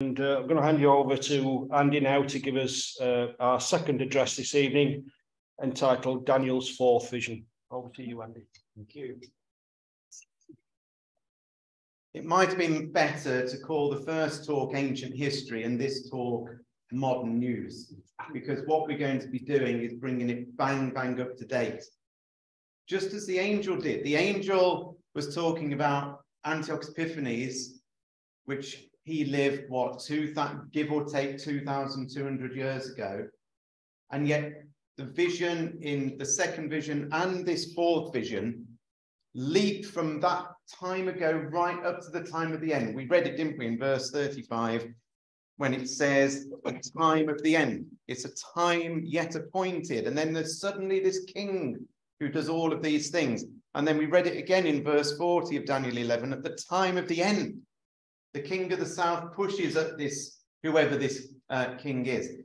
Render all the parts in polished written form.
And I'm going to hand you over to Andy now to give us our second address this evening, entitled Daniel's Fourth Vision. Over to you, Andy. Thank you. It might have been better to call the first talk Ancient History and this talk Modern News, because what we're going to be doing is bringing it bang, bang up to date. Just as the angel did. The angel was talking about Antiochus Epiphanes, which he lived, what, give or take 2,200 years ago. And yet the vision in the second vision and this fourth vision leaped from that time ago right up to the time of the end. We read it, didn't we, in verse 35, when it says a time of the end. It's a time yet appointed. And then there's suddenly this king who does all of these things. And then we read it again in verse 40 of Daniel 11, at the time of the end. The king of the south pushes at this, whoever this king is.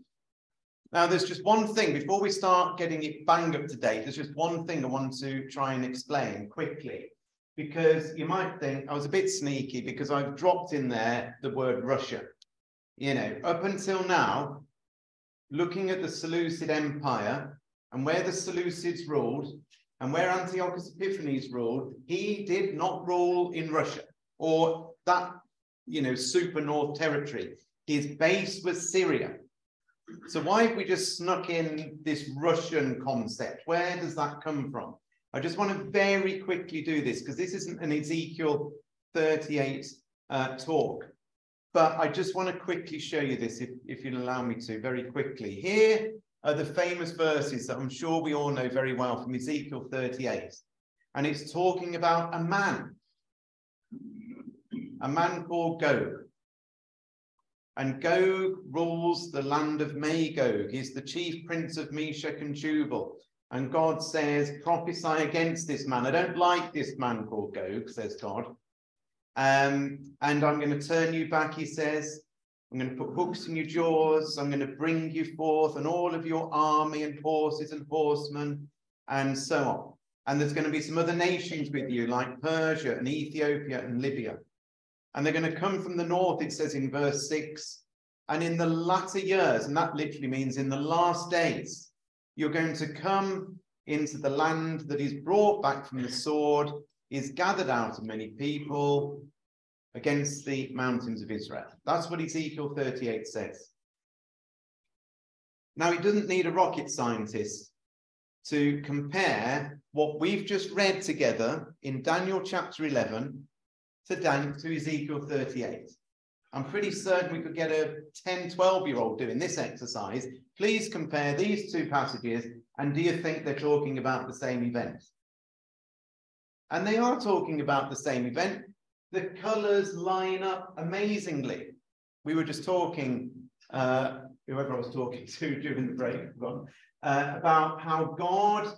Now, there's just one thing, before we start getting it bang up to date, there's just one thing I want to try and explain quickly. Because you might think I was a bit sneaky because I've dropped in there the word Russia. You know, up until now, looking at the Seleucid Empire and where the Seleucids ruled and where Antiochus Epiphanes ruled, he did not rule in Russia or that, you know, super north territory. His base was Syria. So why have we just snuck in this Russian concept? Where does that come from? I just want to very quickly do this because this isn't an Ezekiel 38 talk. But I just want to quickly show you this, if you'll allow me to, very quickly. Here are the famous verses that I'm sure we all know very well from Ezekiel 38. And it's talking about a man called Gog. And Gog rules the land of Magog. He's the chief prince of Meshech and Tubal. And God says, prophesy against this man. I don't like this man called Gog, says God. And I'm going to turn you back, he says. I'm going to put hooks in your jaws. I'm going to bring you forth and all of your army and horses and horsemen and so on. And there's going to be some other nations with you like Persia and Ethiopia and Libya. And they're going to come from the north, it says in verse 6. And in the latter years, and that literally means in the last days, you're going to come into the land that is brought back from the sword, is gathered out of many people against the mountains of Israel. That's what Ezekiel 38 says. Now, it doesn't need a rocket scientist to compare what we've just read together in Daniel chapter 11 to Ezekiel 38. I'm pretty certain we could get a 10, 12-year-old doing this exercise. Please compare these two passages, and do you think they're talking about the same event? And they are talking about the same event. The colours line up amazingly. We were just talking, whoever I was talking to during the break, about how God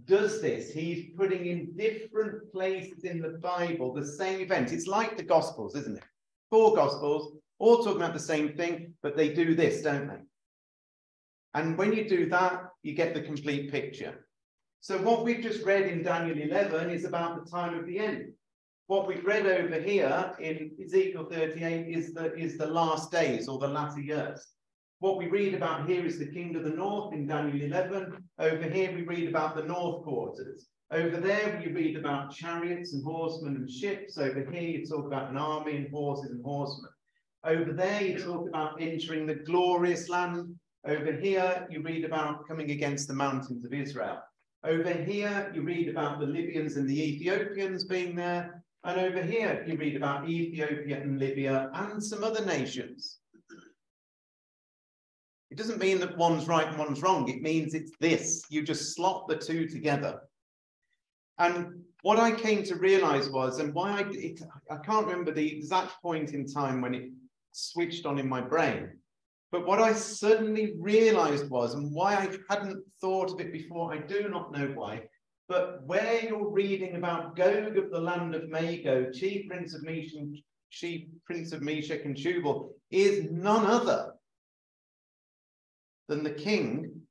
does this. He's putting in different places in the Bible the same event. It's like the Gospels, isn't it? 4 Gospels, all talking about the same thing, but they do this, don't they? And when you do that, you get the complete picture. So what we've just read in Daniel 11 is about the time of the end. What we've read over here in Ezekiel 38 is the last days or the latter years. What we read about here is the king of the north in Daniel 11. Over here, we read about the north quarters. Over there, we read about chariots and horsemen and ships. Over here, you talk about an army and horses and horsemen. Over there, you talk about entering the glorious land. Over here, you read about coming against the mountains of Israel. Over here, you read about the Libyans and the Ethiopians being there. And over here, you read about Ethiopia and Libya and some other nations. It doesn't mean that one's right and one's wrong. It means it's this. You just slot the two together. And what I came to realize was, and why I can't remember the exact point in time when it switched on in my brain, but what I suddenly realized was, and why I hadn't thought of it before, I do not know why, but where you're reading about Gog of the land of Magog, chief prince of Meshech and Tubal, is none other than the king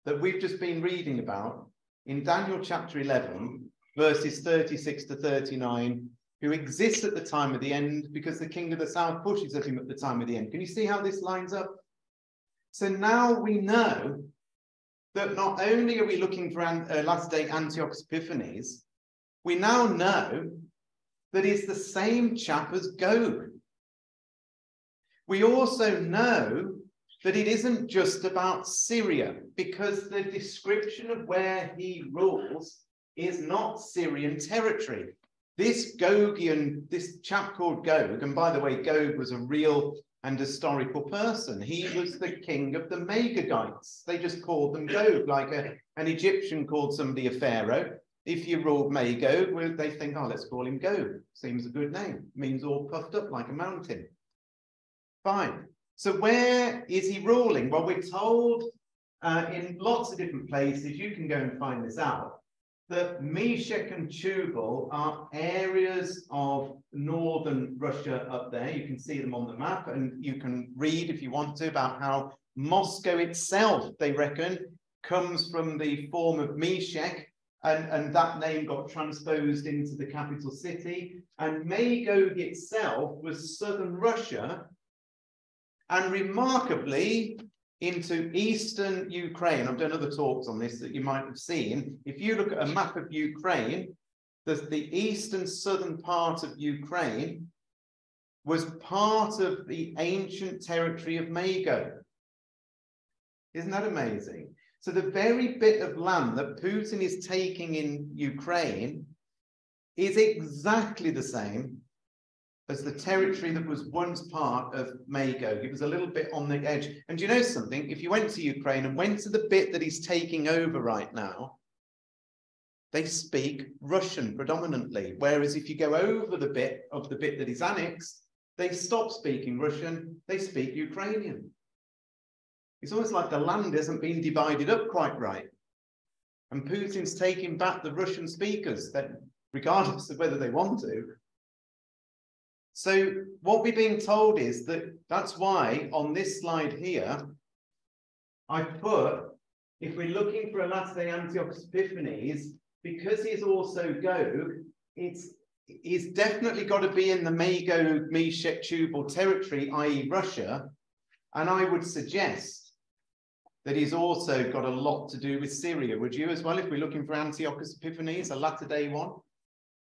that we've just been reading about in Daniel chapter 11, verses 36 to 39, who exists at the time of the end because the king of the south pushes at him at the time of the end. Can you see how this lines up? So now we know that not only are we looking for last-day Antiochus Epiphanes, we now know that he's the same chap as Gog. We also know that it isn't just about Syria, because the description of where he rules is not Syrian territory. This Gogian, this chap called Gog, and by the way, Gog was a real and historical person. He was the king of the Magagites. They just called them Gog, like an Egyptian called somebody a pharaoh. If you ruled Magog, well, they think, oh, let's call him Gog. Seems a good name. Means all puffed up like a mountain. Fine. So where is he ruling? Well, we're told in lots of different places, you can go and find this out, that Meshech and Tubal are areas of northern Russia up there. You can see them on the map, and you can read, if you want to, about how Moscow itself, they reckon, comes from the form of Meshech, and that name got transposed into the capital city. And Magog itself was southern Russia, and remarkably, into eastern Ukraine. I've done other talks on this that you might have seen. If you look at a map of Ukraine, the eastern southern part of Ukraine was part of the ancient territory of Magog. Isn't that amazing? So the very bit of land that Putin is taking in Ukraine is exactly the same as the territory that was once part of Magog. It was a little bit on the edge. And you know something? If you went to Ukraine and went to the bit that he's taking over right now, they speak Russian predominantly. Whereas if you go over the bit that is annexed, they stop speaking Russian, they speak Ukrainian. It's almost like the land hasn't been divided up quite right. And Putin's taking back the Russian speakers, regardless of whether they want to. So what we're being told is that's why on this slide here, I put, if we're looking for a latter-day Antiochus Epiphanes, because he's also Gog, he's definitely got to be in the Magog, Meshech, Tubal territory, i.e. Russia. And I would suggest that he's also got a lot to do with Syria. Would you as well, if we're looking for Antiochus Epiphanes, a latter-day one?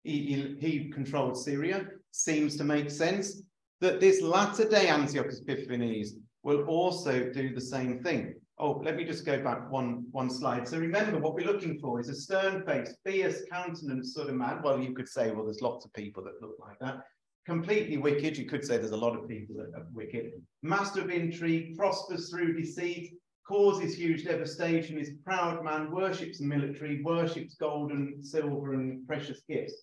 He controlled Syria. Seems to make sense that this latter-day Antiochus Epiphanes will also do the same thing. Oh, let me just go back one slide. So remember, what we're looking for is a stern-faced, fierce countenance sort of man. Well, you could say, well, there's lots of people that look like that. Completely wicked. You could say there's a lot of people that are wicked. Master of intrigue, prospers through deceit, causes huge devastation, is proud man, worships the military, worships gold and silver and precious gifts.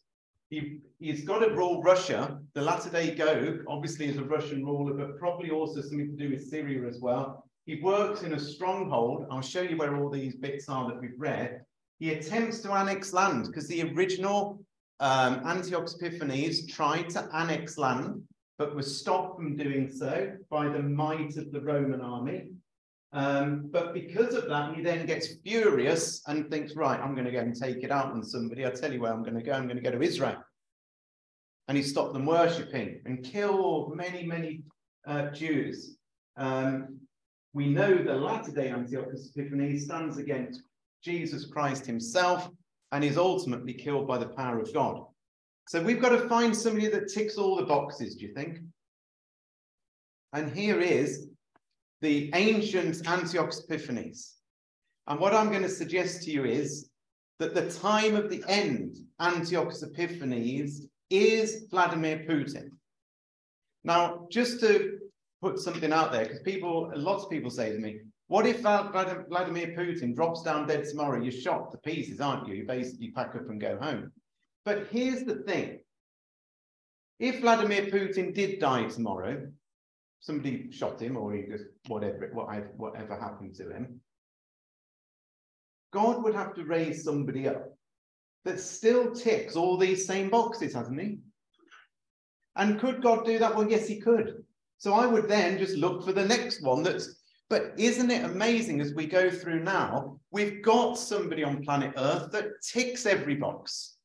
He's got to rule Russia. The latter-day Gog obviously is a Russian ruler, but probably also something to do with Syria as well. He works in a stronghold. I'll show you where all these bits are that we've read. He attempts to annex land because the original Antiochus Epiphanes tried to annex land, but was stopped from doing so by the might of the Roman army. But because of that, he then gets furious and thinks, right, I'm going to go and take it out on somebody. I'll tell you where I'm going to go. I'm going to go to Israel. And he stopped them worshipping and killed many, many Jews. We know the latter-day Antiochus Epiphanes stands against Jesus Christ himself and is ultimately killed by the power of God. So we've got to find somebody that ticks all the boxes, do you think? And here is the ancient Antiochus Epiphanes. And what I'm going to suggest to you is that the time of the end Antiochus Epiphanes is Vladimir Putin. Now, just to put something out there, because lots of people say to me, what if Vladimir Putin drops down dead tomorrow? You're shot to pieces, aren't you? You basically pack up and go home. But here's the thing. If Vladimir Putin did die tomorrow, somebody shot him, or he just whatever happened to him, God would have to raise somebody up that still ticks all these same boxes, hasn't he? And could God do that? Well, yes, he could. So I would then just look for the next one but isn't it amazing as we go through now, we've got somebody on planet Earth that ticks every box.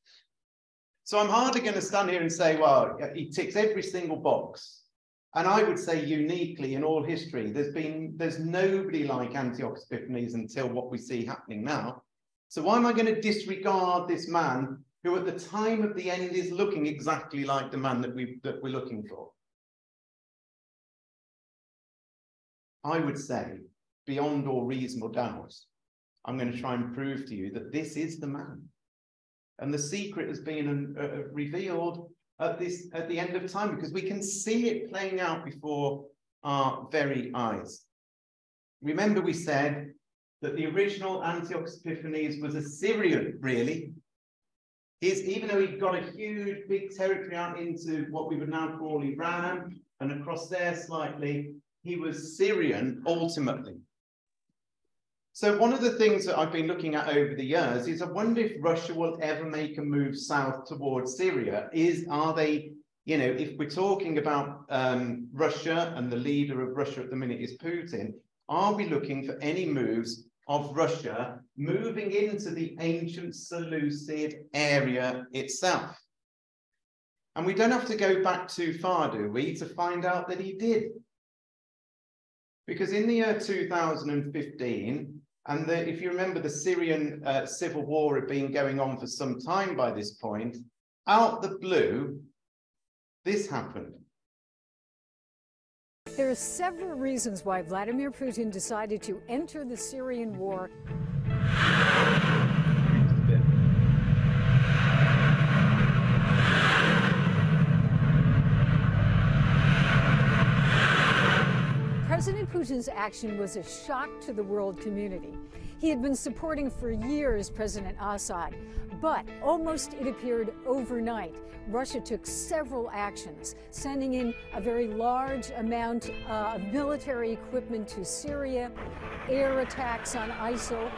So I'm hardly going to stand here and say, well, he ticks every single box. And I would say uniquely in all history, there's nobody like Antiochus Epiphanes until what we see happening now. So why am I going to disregard this man who at the time of the end is looking exactly like the man that we're looking for? I would say, beyond all reasonable doubt, I'm going to try and prove to you that this is the man. And the secret has been revealed at the end of time, because we can see it playing out before our very eyes. Remember, we said that the original Antiochus Epiphanes was a Syrian, really. Even though he got a huge, big territory out into what we would now call Iran and across there slightly, he was Syrian ultimately. So one of the things that I've been looking at over the years is I wonder if Russia will ever make a move south towards Syria. Are they, you know, if we're talking about Russia and the leader of Russia at the minute is Putin, are we looking for any moves of Russia moving into the ancient Seleucid area itself? And we don't have to go back too far, do we, to find out that he did. Because in the year 2015, and if you remember, the Syrian civil war had been going on for some time by this point, out the blue, this happened. There are several reasons why Vladimir Putin decided to enter the Syrian war. President Putin's action was a shock to the world community. He had been supporting for years President Assad, but almost it appeared overnight, Russia took several actions, sending in a very large amount of military equipment to Syria, air attacks on ISIL,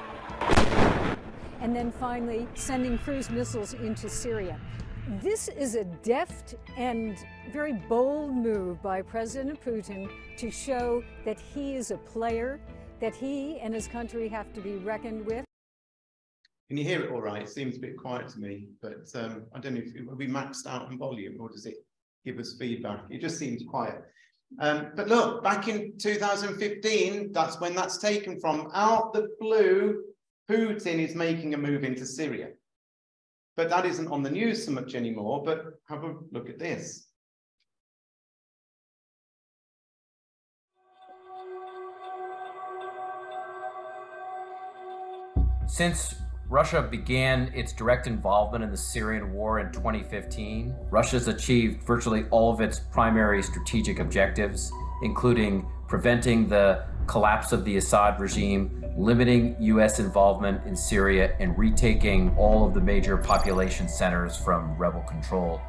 and then finally sending cruise missiles into Syria. This is a deft and very bold move by President Putin to show that he is a player, that he and his country have to be reckoned with. Can you hear it all right? It seems a bit quiet to me, but I don't know if we maxed out on volume or does it give us feedback? It just seems quiet. But look, back in 2015, that's when that's taken from. Out the blue, Putin is making a move into Syria. But that isn't on the news so much anymore, but have a look at this. Since Russia began its direct involvement in the Syrian war in 2015, Russia's achieved virtually all of its primary strategic objectives, including preventing the collapse of the Assad regime, limiting U.S. involvement in Syria, and retaking all of the major population centers from rebel control.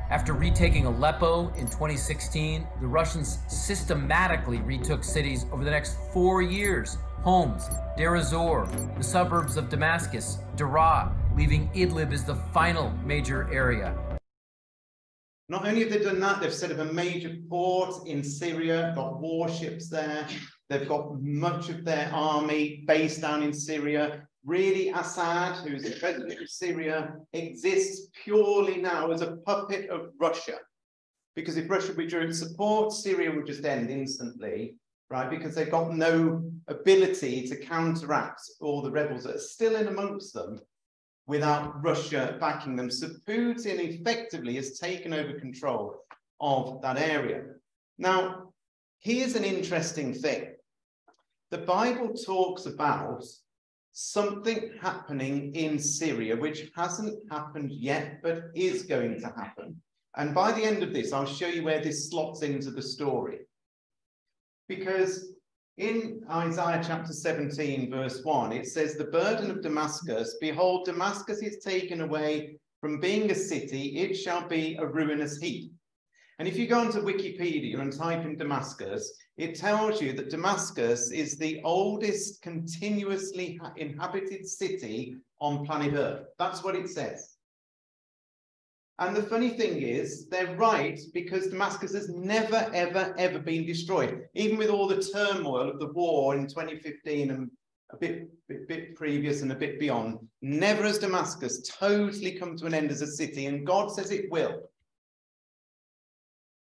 After retaking Aleppo in 2016, the Russians systematically retook cities over the next 4 years: Homs, Deir ez-Zor, the suburbs of Damascus, Daraa, leaving Idlib as the final major area. Not only have they done that, they've set up a major port in Syria, got warships there, they've got much of their army based down in Syria. Really, Assad, who's the president of Syria, exists purely now as a puppet of Russia. Because if Russia withdrew support, Syria would just end instantly, right? Because they've got no ability to counteract all the rebels that are still in amongst them without Russia backing them. So Putin effectively has taken over control of that area. Now, here's an interesting thing. The Bible talks about something happening in Syria, which hasn't happened yet, but is going to happen. And by the end of this, I'll show you where this slots into the story. Because in Isaiah chapter 17, verse 1, it says, "The burden of Damascus, behold, Damascus is taken away from being a city, it shall be a ruinous heap." And if you go onto Wikipedia and type in Damascus, it tells you that Damascus is the oldest continuously inhabited city on planet Earth. That's what it says. And the funny thing is, they're right, because Damascus has never, ever, ever been destroyed. Even with all the turmoil of the war in 2015 a bit previous and a bit beyond. Never has Damascus totally come to an end as a city, and God says it will.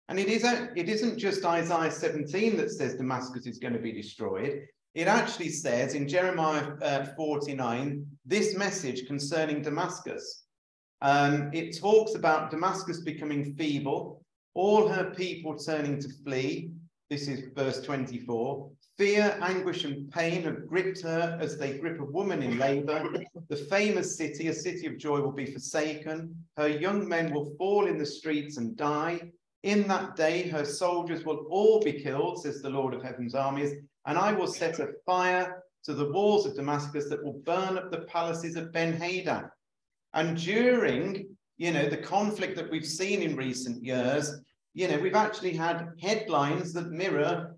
And it isn't just Isaiah 17 that says Damascus is going to be destroyed. It actually says in Jeremiah 49, this message concerning Damascus. It talks about Damascus becoming feeble, all her people turning to flee. This is verse 24. Fear, anguish, and pain have gripped her as they grip a woman in labor. The famous city, a city of joy, will be forsaken. Her young men will fall in the streets and die. In that day, her soldiers will all be killed, says the Lord of Heaven's armies, and I will set a fire to the walls of Damascus that will burn up the palaces of Ben-Hadad. And during, the conflict that we've seen in recent years, we've actually had headlines that mirror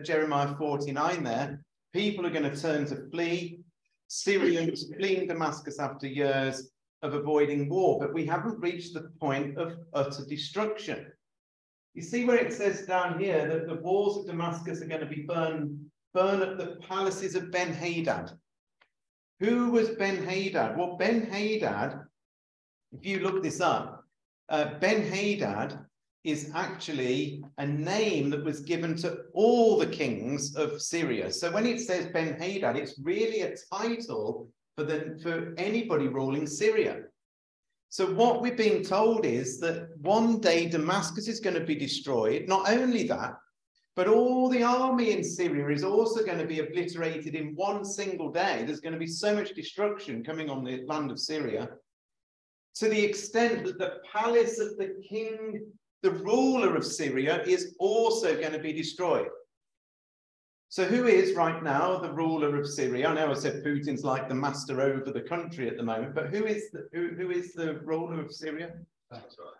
Jeremiah 49 there. People are going to turn to flee. Syrians fleeing Damascus after years of avoiding war, but we haven't reached the point of utter destruction. You see where it says down here that the walls of Damascus are going to be burn up the palaces of Ben-Hadad. Who was Ben-Hadad? Well, Ben-Hadad, if you look this up, Ben-Hadad is actually a name that was given to all the kings of Syria. So when it says Ben-Hadad, it's really a title for anybody ruling Syria. So what we're being told is that one day Damascus is going to be destroyed. Not only that, but all the army in Syria is also going to be obliterated in one single day. There's going to be so much destruction coming on the land of Syria, to the extent that the palace of the king, the ruler of Syria, is also going to be destroyed. So who is right now the ruler of Syria? I know I said Putin's like the master over the country at the moment, but who is the ruler of Syria?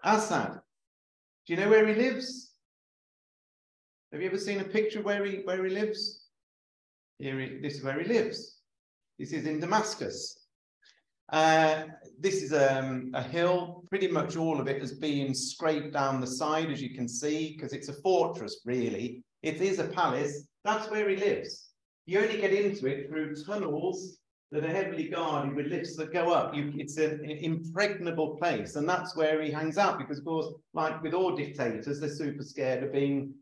Assad. Do you know where he lives? Have you ever seen a picture where he lives? This is where he lives. This is in Damascus. This is a hill. Pretty much all of it has been scraped down the side, as you can see, because it's a fortress, really. It is a palace. That's where he lives. You only get into it through tunnels that are heavily guarded with lifts that go up. It's an impregnable place, and that's where he hangs out, because, of course, like with all dictators, they're super scared of being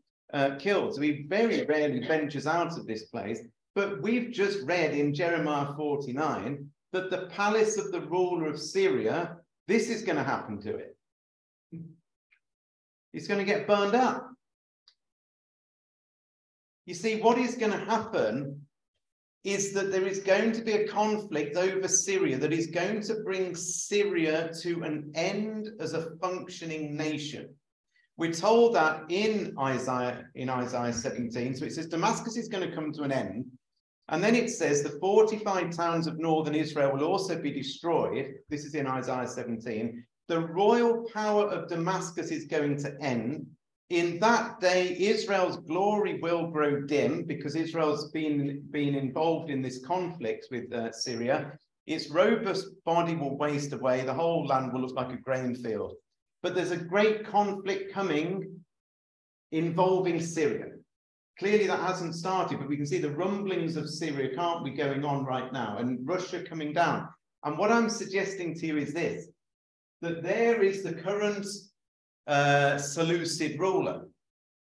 killed. So he very rarely ventures out of this place. But we've just read in Jeremiah 49 that the palace of the ruler of Syria, this is going to happen to it. It's going to get burned up. You see, what is going to happen is that there is going to be a conflict over Syria that is going to bring Syria to an end as a functioning nation. We're told that in Isaiah 17. So it says Damascus is going to come to an end. And then it says the fortified towns of northern Israel will also be destroyed. This is in Isaiah 17. The royal power of Damascus is going to end. In that day, Israel's glory will grow dim, because Israel's been involved in this conflict with Syria. Its robust body will waste away. The whole land will look like a grain field. But there's a great conflict coming involving Syria. Clearly that hasn't started, but we can see the rumblings of Syria, can't we, going on right now, and Russia coming down. And what I'm suggesting to you is this, that there is the current Seleucid ruler,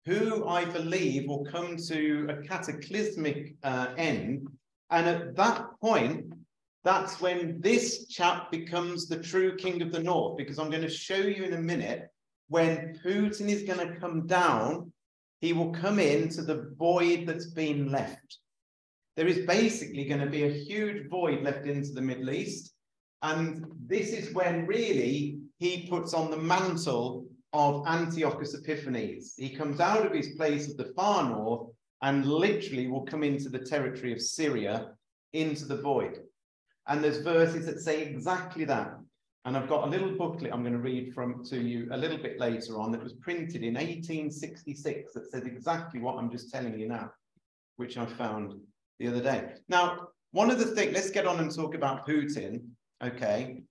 who I believe will come to a cataclysmic end. And at that point, that's when this chap becomes the true king of the north, because I'm going to show you in a minute when Putin is going to come down, he will come into the void that's been left. There is basically going to be a huge void left into the Middle East. And this is when really he puts on the mantle of Antiochus Epiphanes. He comes out of his place of the far north and literally will come into the territory of Syria, into the void. And there's verses that say exactly that. And I've got a little booklet I'm going to read to you a little bit later on that was printed in 1866 that says exactly what I'm just telling you now, which I found the other day. Now, one of the things, let's get on and talk about Putin, okay?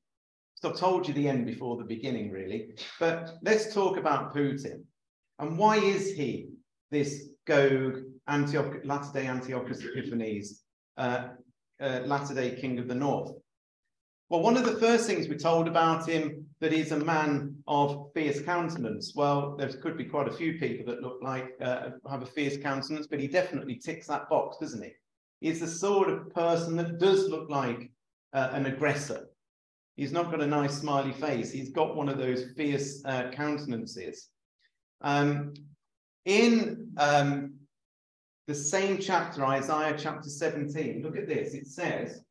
So I've told you the end before the beginning, really. But let's talk about Putin. And why is he this Gog, latter-day Antiochus Epiphanes latter-day king of the north. Well, one of the first things we're told about him, that he's a man of fierce countenance. Well, there could be quite a few people that look like have a fierce countenance, but he definitely ticks that box, doesn't he? He's the sort of person that does look like an aggressor. He's not got a nice smiley face. He's got one of those fierce countenances. In the same chapter, Isaiah chapter 17, look at this. It says,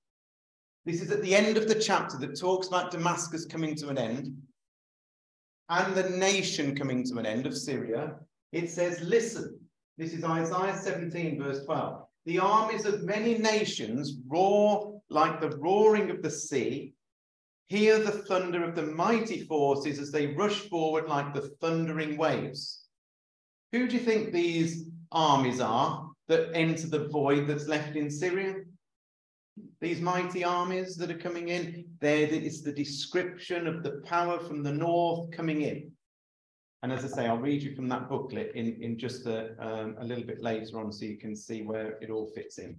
this is at the end of the chapter that talks about Damascus coming to an end and the nation coming to an end of Syria. It says, listen, this is Isaiah 17, verse 12. The armies of many nations roar like the roaring of the sea. Hear the thunder of the mighty forces as they rush forward like the thundering waves. Who do you think these armies are that enter the void that's left in Syria? These mighty armies that are coming in, it's the description of the power from the north coming in. And as I say, I'll read you from that booklet in just a little bit later on so you can see where it all fits in.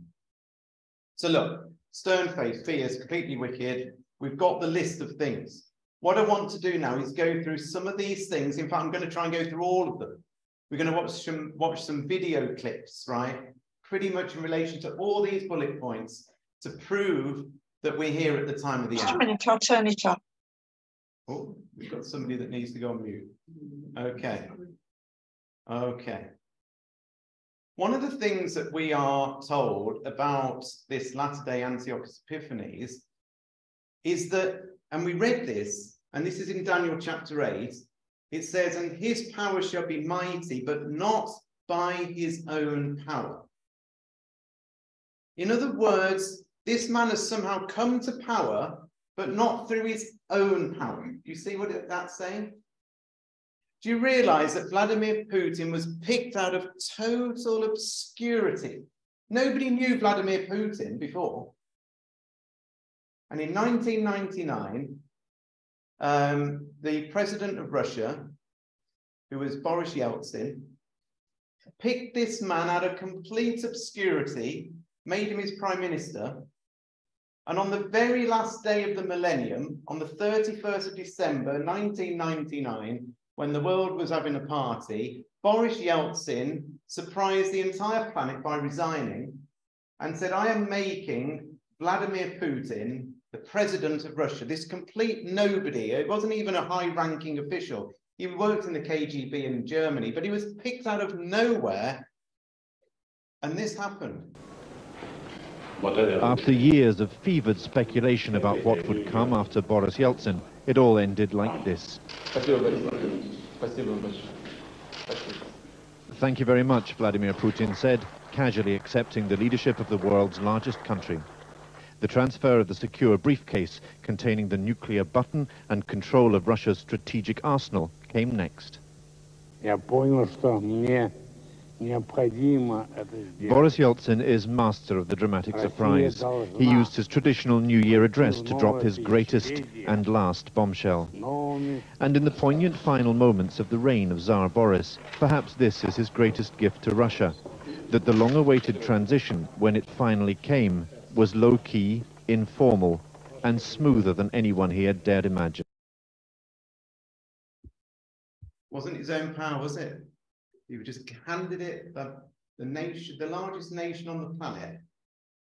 So look, stern-faced, fierce, completely wicked. We've got the list of things. What I want to do now is go through some of these things. In fact, I'm going to try and go through all of them. We're going to watch some video clips, right? Pretty much in relation to all these bullet points to prove that we're here at the time of the end. Just a minute, I'll turn it up. Oh, we've got somebody that needs to go on mute. Okay. Okay. One of the things that we are told about this latter-day Antiochus Epiphanes is that, and we read this, and this is in Daniel chapter 8, it says, and his power shall be mighty, but not by his own power. In other words, this man has somehow come to power, but not through his own power. Do you see what that's saying? Do you realize that Vladimir Putin was picked out of total obscurity? Nobody knew Vladimir Putin before. And in 1999, the president of Russia, who was Boris Yeltsin, picked this man out of complete obscurity, made him his prime minister. And on the very last day of the millennium, on the 31st of December, 1999, when the world was having a party, Boris Yeltsin surprised the entire planet by resigning and said, I am making Vladimir Putin the president of Russia, this complete nobody. It wasn't even a high-ranking official. He worked in the KGB in Germany, but he was picked out of nowhere, and this happened. After years of fevered speculation about what would come after Boris Yeltsin, it all ended like this. Thank you very much, Vladimir Putin said, casually accepting the leadership of the world's largest country. The transfer of the secure briefcase containing the nuclear button and control of Russia's strategic arsenal came next. Boris Yeltsin is master of the dramatic surprise. He used his traditional New Year address to drop his greatest and last bombshell. And in the poignant final moments of the reign of Tsar Boris, perhaps this is his greatest gift to Russia, that the long-awaited transition, when it finally came, was low-key, informal, and smoother than anyone he had dared imagine. Wasn't his own power, was it? He just handed it, the nation, the largest nation on the planet,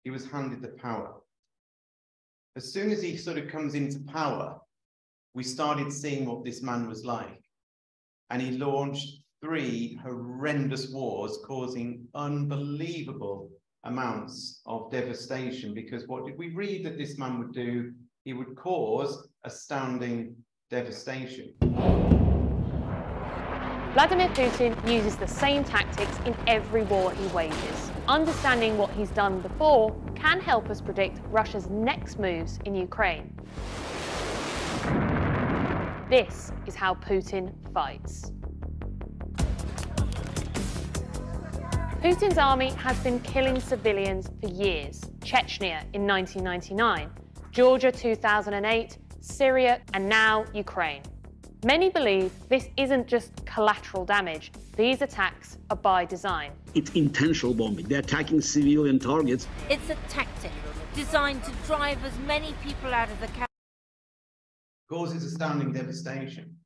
he was handed the power. As soon as he sort of comes into power, we started seeing what this man was like. And he launched 3 horrendous wars, causing unbelievable amounts of devastation, because what did we read that this man would do? He would cause astounding devastation. Vladimir Putin uses the same tactics in every war he wages. Understanding what he's done before can help us predict Russia's next moves in Ukraine. This is how Putin fights. Putin's army has been killing civilians for years. Chechnya in 1999, Georgia 2008, Syria, and now Ukraine. Many believe this isn't just collateral damage. These attacks are by design. It's intentional bombing. They're attacking civilian targets. It's a tactic designed to drive as many people out of the country. Causes astounding devastation.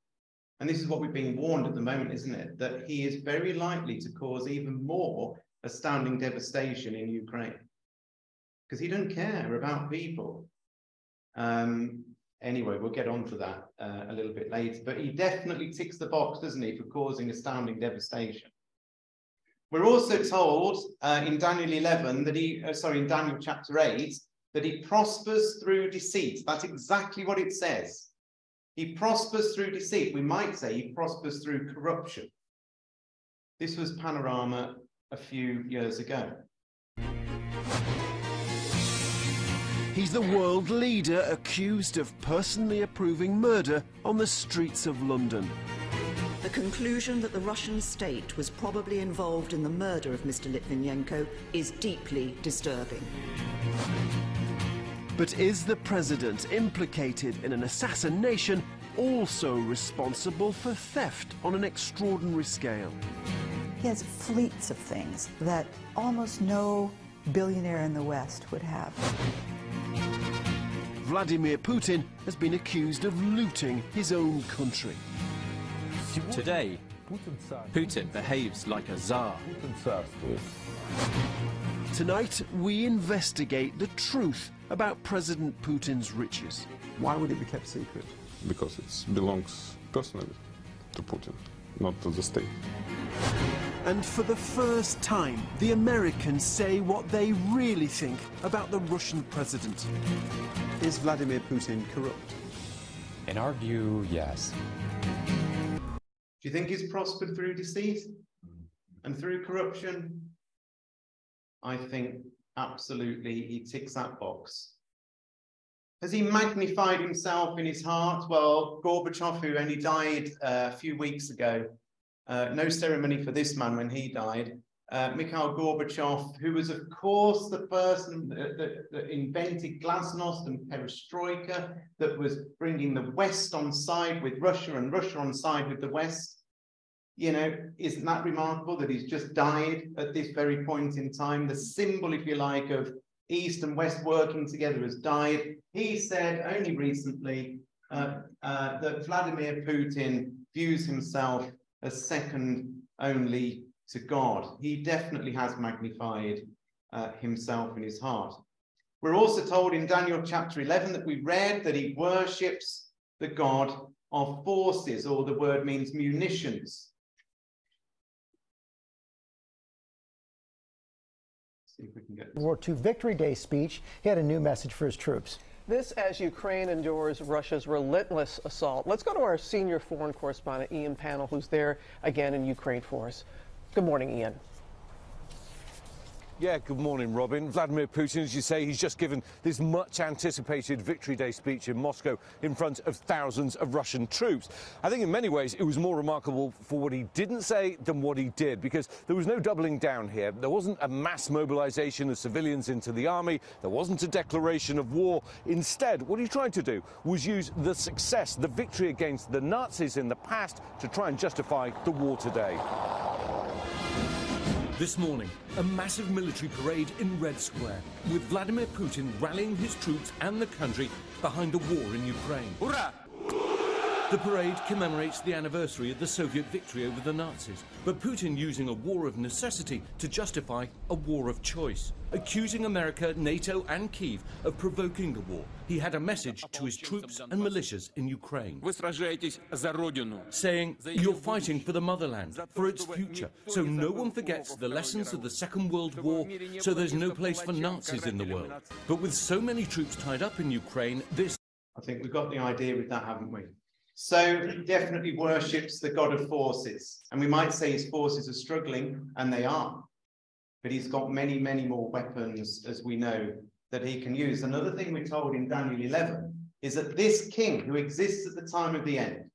And this is what we've been warned at the moment, isn't it? That he is very likely to cause even more astounding devastation in Ukraine. Because he doesn't care about people. Anyway, we'll get on to that a little bit later. But he definitely ticks the box, doesn't he, for causing astounding devastation. We're also told in Daniel 11 that in Daniel chapter 8, that he prospers through deceit. That's exactly what it says. He prospers through deceit. We might say he prospers through corruption. This was Panorama a few years ago. He's the world leader accused of personally approving murder on the streets of London. The conclusion that the Russian state was probably involved in the murder of Mr. Litvinenko is deeply disturbing. But is the president implicated in an assassination also responsible for theft on an extraordinary scale? He has fleets of things that almost no billionaire in the West would have. Vladimir Putin has been accused of looting his own country. Today, Putin behaves like a czar. Tonight, we investigate the truth about President Putin's riches. Why would it be kept secret? Because it belongs personally to Putin, not to the state. And for the first time, the Americans say what they really think about the Russian president. Is Vladimir Putin corrupt? In our view, yes. Do you think he's prospered through deceit and through corruption? I think absolutely he ticks that box. Has he magnified himself in his heart? Well, Gorbachev, who only died a few weeks ago, no ceremony for this man when he died. Mikhail Gorbachev, who was, of course, the person that invented glasnost and perestroika, that was bringing the West on side with Russia and Russia on side with the West. You know, isn't that remarkable that he's just died at this very point in time? The symbol, if you like, of East and West working together has died. He said only recently that Vladimir Putin views himself as second only to God. He definitely has magnified himself in his heart. We're also told in Daniel chapter 11 that we read that he worships the God of forces, or the word means munitions. See if we can get this. World War II Victory Day speech, he had a new message for his troops. This as Ukraine endures Russia's relentless assault. Let's go to our senior foreign correspondent, Ian Pannell, who's there again in Ukraine for us. Good morning, Ian. Yeah, good morning, Robin. Vladimir Putin, as you say, he's just given this much-anticipated Victory Day speech in Moscow in front of thousands of Russian troops. I think in many ways it was more remarkable for what he didn't say than what he did, because there was no doubling down here. There wasn't a mass mobilization of civilians into the army. There wasn't a declaration of war. Instead, what he tried to do was use the success, the victory against the Nazis in the past to try and justify the war today. This morning, a massive military parade in Red Square, with Vladimir Putin rallying his troops and the country behind the war in Ukraine. Hurrah! The parade commemorates the anniversary of the Soviet victory over the Nazis, but Putin using a war of necessity to justify a war of choice, accusing America, NATO and Kyiv of provoking the war. He had a message to his troops and militias in Ukraine, saying, "You're fighting for the motherland, for its future, so no one forgets the lessons of the Second World War, so there's no place for Nazis in the world." But with so many troops tied up in Ukraine, this... I think we've got the idea with that, haven't we? So he definitely worships the God of forces. And we might say his forces are struggling, and they are. But he's got many, many more weapons, as we know, that he can use. Another thing we're told in Daniel 11 is that this king, who exists at the time of the end,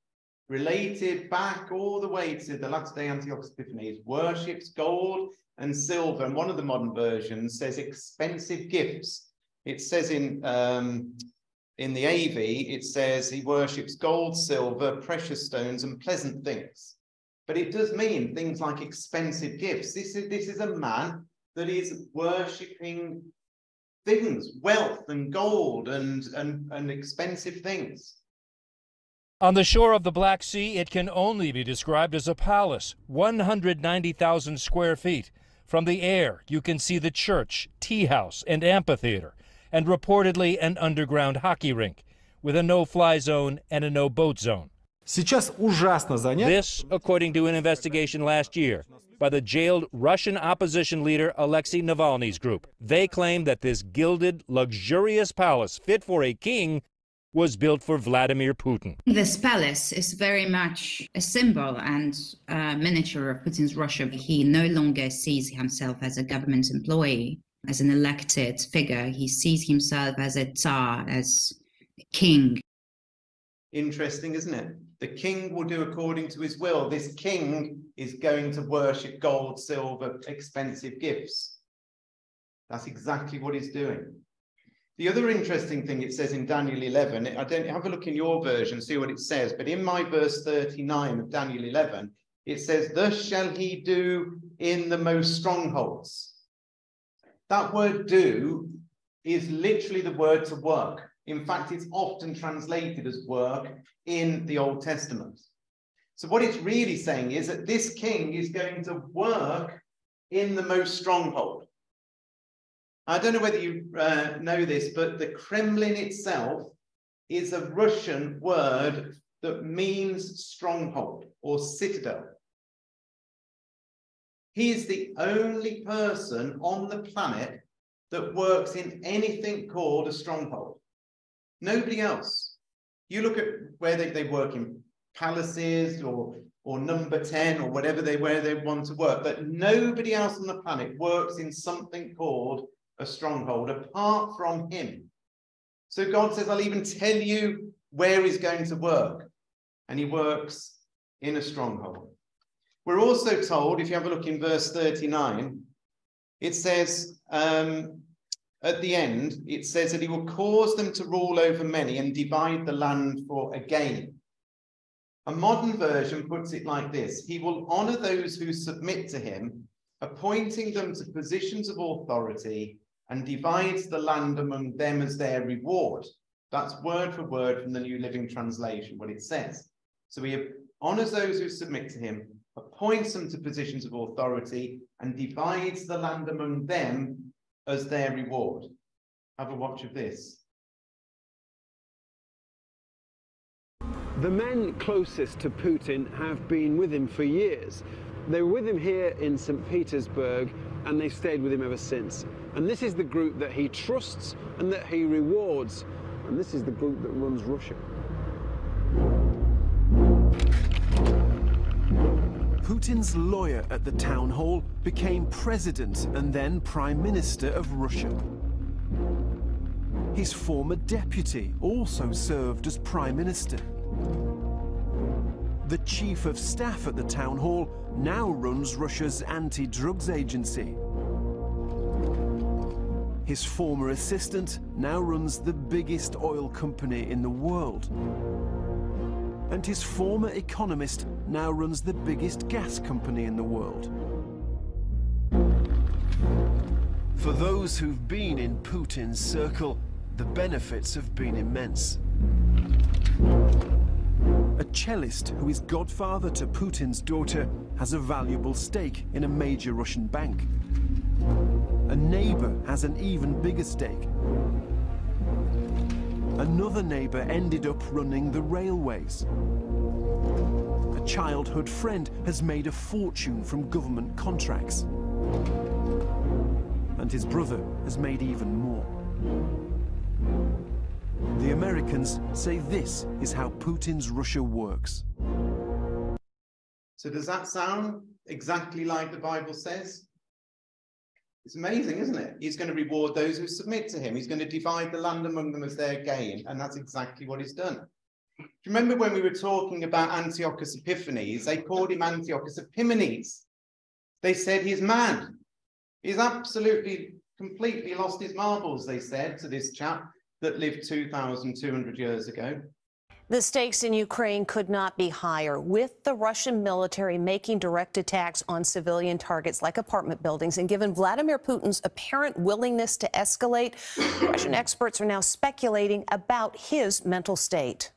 related back all the way to the latter-day Antiochus Epiphanes, worships gold and silver. And one of the modern versions says expensive gifts. It says in in the AV, it says he worships gold, silver, precious stones, and pleasant things. But it does mean things like expensive gifts. This is a man that is worshipping things, wealth and gold and expensive things. On the shore of the Black Sea, it can only be described as a palace, 190,000 square feet. From the air, you can see the church, tea house, and amphitheater, and reportedly an underground hockey rink, with a no-fly zone and a no-boat zone. This, according to an investigation last year by the jailed Russian opposition leader Alexei Navalny's group. They claim that this gilded, luxurious palace fit for a king was built for Vladimir Putin. This palace is very much a symbol and a miniature of Putin's Russia. He no longer sees himself as a government employee, as an elected figure. He sees himself as a Tsar, as a king. Interesting, isn't it? The king will do according to his will. This king is going to worship gold, silver, expensive gifts. That's exactly what he's doing. The other interesting thing it says in Daniel 11, I don't have a look in your version, see what it says, but in my verse 39 of Daniel 11, it says, "Thus shall he do in the most strongholds." That word "do" is literally the word to work. In fact, it's often translated as work in the Old Testament. So what it's really saying is that this king is going to work in the most stronghold. I don't know whether you know this, but the Kremlin itself is a Russian word that means stronghold or citadel. He is the only person on the planet that works in anything called a stronghold. Nobody else. You look at where they work in palaces or number 10 or whatever where they want to work, but nobody else on the planet works in something called a stronghold apart from him. So God says, I'll even tell you where he's going to work. And he works in a stronghold. We're also told, if you have a look in verse 39, it says, at the end, it says that he will cause them to rule over many and divide the land for a gain. A modern version puts it like this: he will honor those who submit to him, appointing them to positions of authority, and divides the land among them as their reward. That's word for word from the New Living Translation, what it says. So he honors those who submit to him, appoints them to positions of authority, and divides the land among them as their reward. Have a watch of this. The men closest to Putin have been with him for years. They were with him here in St. Petersburg, and they've stayed with him ever since. And this is the group that he trusts and that he rewards. And this is the group that runs Russia. Putin's lawyer at the town hall became president and then prime minister of Russia. His former deputy also served as prime minister. The chief of staff at the town hall now runs Russia's anti-drugs agency. His former assistant now runs the biggest oil company in the world. And his former economist now runs the biggest gas company in the world. For those who've been in Putin's circle, the benefits have been immense. A cellist who is godfather to Putin's daughter has a valuable stake in a major Russian bank. A neighbor has an even bigger stake. Another neighbor ended up running the railways. A childhood friend has made a fortune from government contracts. And his brother has made even more. The Americans say this is how Putin's Russia works. So does that sound exactly like the Bible says? It's amazing, isn't it? He's going to reward those who submit to him. He's going to divide the land among them as their gain. And that's exactly what he's done. Do you remember when we were talking about Antiochus Epiphanes? They called him Antiochus Epimanes. They said he's mad. He's absolutely, completely lost his marbles, they said to this chap. that lived 2,200 years ago. The stakes in Ukraine could not be higher, with the Russian military making direct attacks on civilian targets like apartment buildings. And given Vladimir Putin's apparent willingness to escalate, Russian experts are now speculating about his mental state.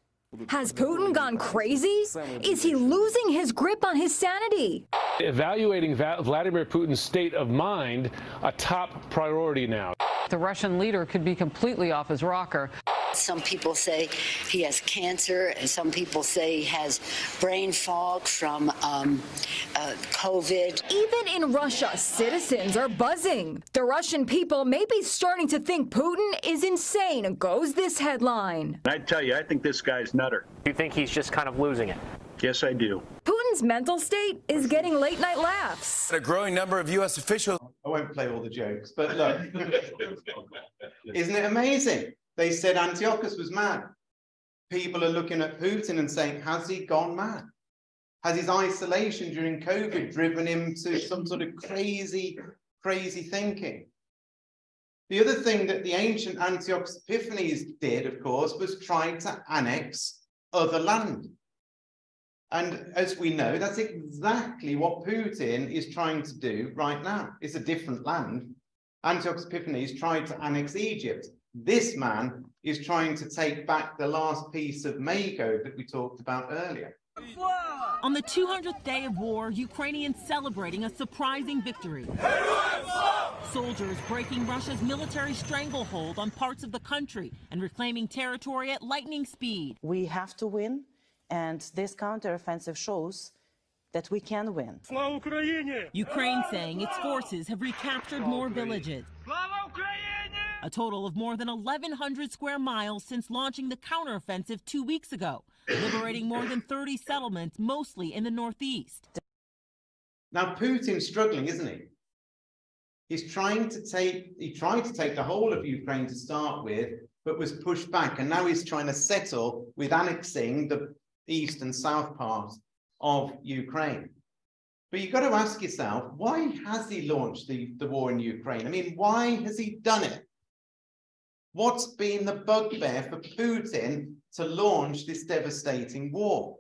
Has Putin gone crazy? Is he losing his grip on his sanity? Evaluating Vladimir Putin's state of mind a top priority now. The Russian leader could be completely off his rocker. Some people say he has cancer, and some people say he has brain fog from COVID. Even in Russia, citizens are buzzing. The Russian people may be starting to think Putin is insane, goes this headline. I tell you, I think this guy's nutter. You think he's just kind of losing it? Yes, I do. Putin's mental state is getting late-night laughs. A growing number of U.S. officials. I won't play all the jokes, but look, isn't it amazing? They said Antiochus was mad. People are looking at Putin and saying, has he gone mad? Has his isolation during COVID driven him to some sort of crazy thinking? The other thing that the ancient Antiochus Epiphanes did, of course, was try to annex other land. And as we know, that's exactly what Putin is trying to do right now. It's a different land. Antiochus Epiphanes tried to annex Egypt. This man is trying to take back the last piece of Mago that we talked about earlier. On the 200th day of war, Ukrainians celebrating a surprising victory. Soldiers breaking Russia's military stranglehold on parts of the country and reclaiming territory at lightning speed. We have to win, and this counteroffensive shows that we can win. Ukraine saying its forces have recaptured more villages. A total of more than 1,100 square miles since launching the counteroffensive 2 weeks ago, liberating more than 30 settlements, mostly in the northeast. Now, Putin's struggling, isn't he? He tried to take the whole of Ukraine to start with, but was pushed back. And now he's trying to settle with annexing the east and south part of Ukraine. But you've got to ask yourself, why has he launched the war in Ukraine? I mean, why has he done it? What's been the bugbear for Putin to launch this devastating war?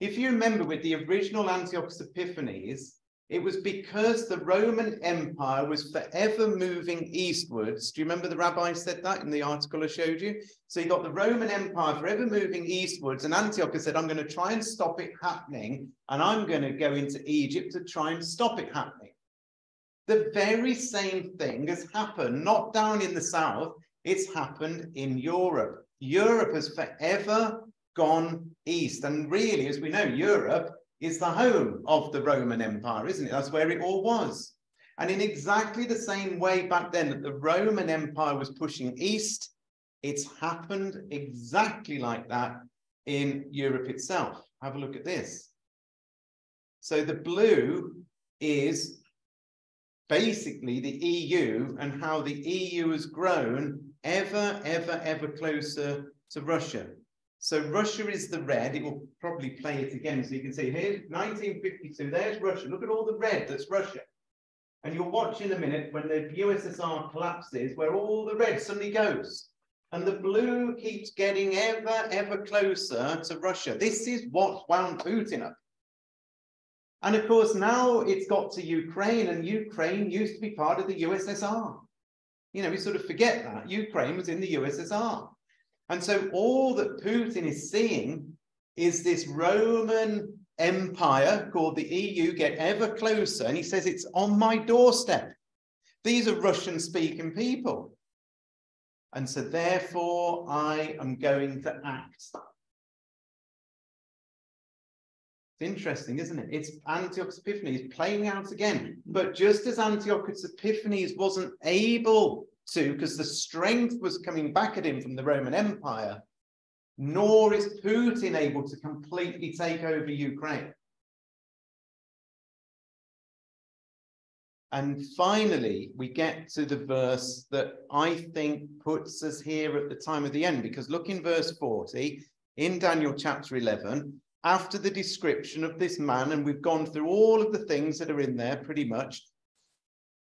If you remember with the original Antiochus Epiphanes, it was because the Roman Empire was forever moving eastwards. Do you remember the rabbi said that in the article I showed you? So you got the Roman Empire forever moving eastwards, and Antiochus said, I'm going to try and stop it happening, and I'm going to go into Egypt to try and stop it happening. The very same thing has happened, not down in the south, it's happened in Europe. Europe has forever gone east. And really, as we know, Europe is the home of the Roman Empire, isn't it? That's where it all was. And in exactly the same way back then that the Roman Empire was pushing east, it's happened exactly like that in Europe itself. Have a look at this. So the blue is basically the EU and how the EU has grown ever closer to Russia. So Russia is the red. It will probably play it again so you can see here, 1952, there's Russia. Look at all the red, that's Russia. And you'll watch in a minute when the USSR collapses where all the red suddenly goes. And the blue keeps getting ever closer to Russia. This is what's wound Putin up. And of course, now it's got to Ukraine, and Ukraine used to be part of the USSR. You know, we sort of forget that. Ukraine was in the USSR. And so all that Putin is seeing is this Roman Empire called the EU get ever closer. And he says, it's on my doorstep. These are Russian-speaking people. And so therefore, I am going to act. It's interesting, isn't it? It's Antiochus Epiphanes playing out again. But just as Antiochus Epiphanes wasn't able to, because the strength was coming back at him from the Roman Empire, nor is Putin able to completely take over Ukraine. And finally, we get to the verse that I think puts us here at the time of the end, because look in verse 40, in Daniel chapter 11, after the description of this man, and we've gone through all of the things that are in there pretty much.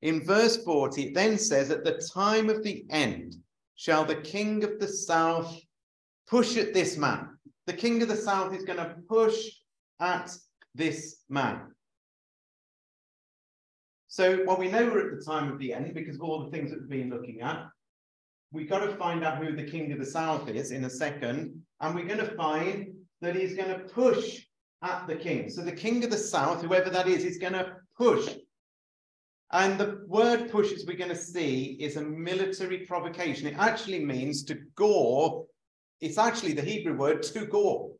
In verse 40, it then says, at the time of the end shall the king of the south push at this man. The king of the south is going to push at this man. So, well, we know we're at the time of the end because of all the things that we've been looking at. We've got to find out who the king of the south is in a second, and we're going to find that he's going to push at the king. So the king of the south, whoever that is going to push. And the word push, as we're going to see, is a military provocation. It actually means to gore. It's actually the Hebrew word to gore.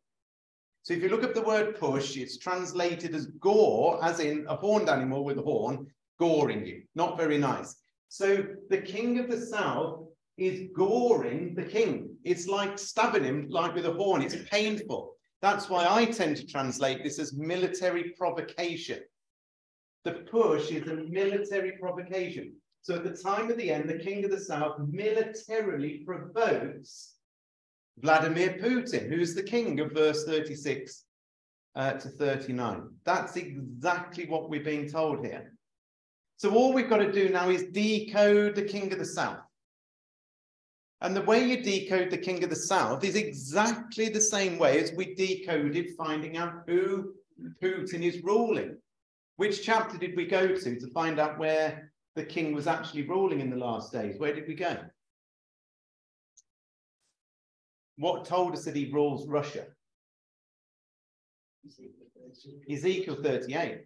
So if you look up the word push, it's translated as gore, as in a horned animal with a horn, goring you. Not very nice. So the king of the south is goring the king. It's like stabbing him like with a horn. It's painful. That's why I tend to translate this as military provocation. The push is a military provocation. So at the time of the end, the king of the south militarily provokes Vladimir Putin, who's the king of verse 36 to 39. That's exactly what we're being told here. So all we've got to do now is decode the king of the south. And the way you decode the king of the south is exactly the same way as we decoded finding out who Putin is ruling. Which chapter did we go to find out where the king was actually ruling in the last days? Where did we go? What told us that he rules Russia? Ezekiel 38.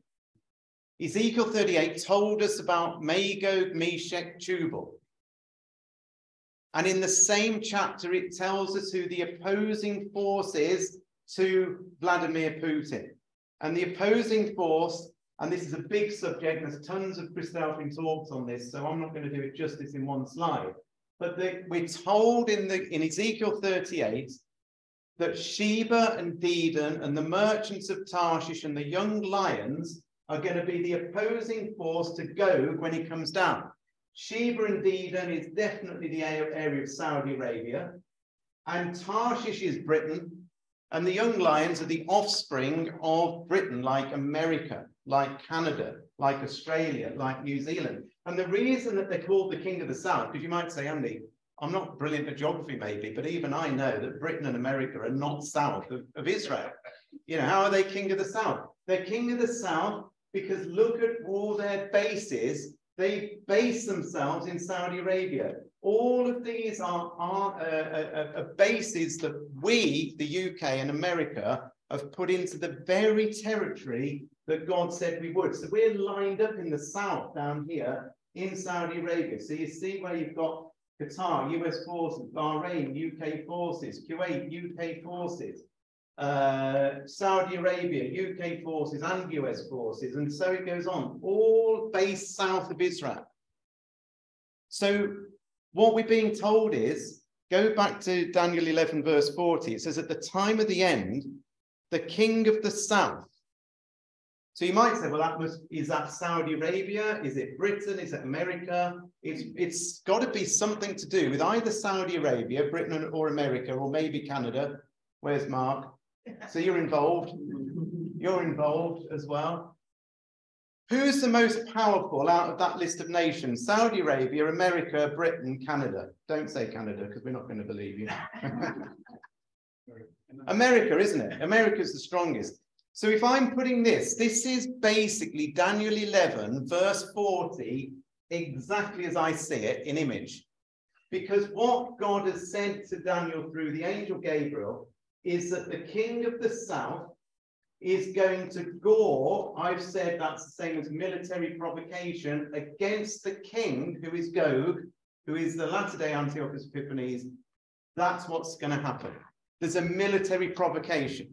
Ezekiel 38 told us about Magog, Meshech, Tubal. And in the same chapter, it tells us who the opposing force is to Vladimir Putin. And the opposing force, and this is a big subject, there's tons of Christadelphian talks on this, so I'm not going to do it justice in one slide. But we're told in Ezekiel 38 that Sheba and Dedan and the merchants of Tarshish and the young lions are going to be the opposing force to Gog when he comes down. Sheba and Dedan is definitely the area of Saudi Arabia, and Tarshish is Britain, and the young lions are the offspring of Britain, like America, like Canada, like Australia, like New Zealand. And the reason that they're called the king of the south, because you might say, Andy, I'm not brilliant at geography maybe, but even I know that Britain and America are not south of Israel. You know, how are they king of the south? They're king of the south because look at all their bases. They base themselves in Saudi Arabia. All of these are bases that we, the UK and America, have put into the very territory that God said we would. So we're lined up in the south down here in Saudi Arabia. So you see where you've got Qatar, US forces, Bahrain, UK forces, Kuwait, UK forces, Saudi Arabia, UK forces and US forces, and so it goes on, all based south of Israel. So what we're being told is, go back to Daniel 11 verse 40, it says at the time of the end, the king of the south. So you might say, well, is that Saudi Arabia? Is it Britain? Is it America? It's got to be something to do with either Saudi Arabia, Britain or America, or maybe Canada. Where's Mark? So you're involved. You're involved as well. Who's the most powerful out of that list of nations? Saudi Arabia, America, Britain, Canada. Don't say Canada because we're not going to believe you. America, isn't it? America's the strongest. So if I'm putting this is basically Daniel 11, verse 40, exactly as I see it in image. Because what God has said to Daniel through the angel Gabriel is that the king of the south is going to gore, I've said that's the same as military provocation, against the king, who is Gog, who is the latter-day Antiochus Epiphanes. That's what's going to happen. There's a military provocation.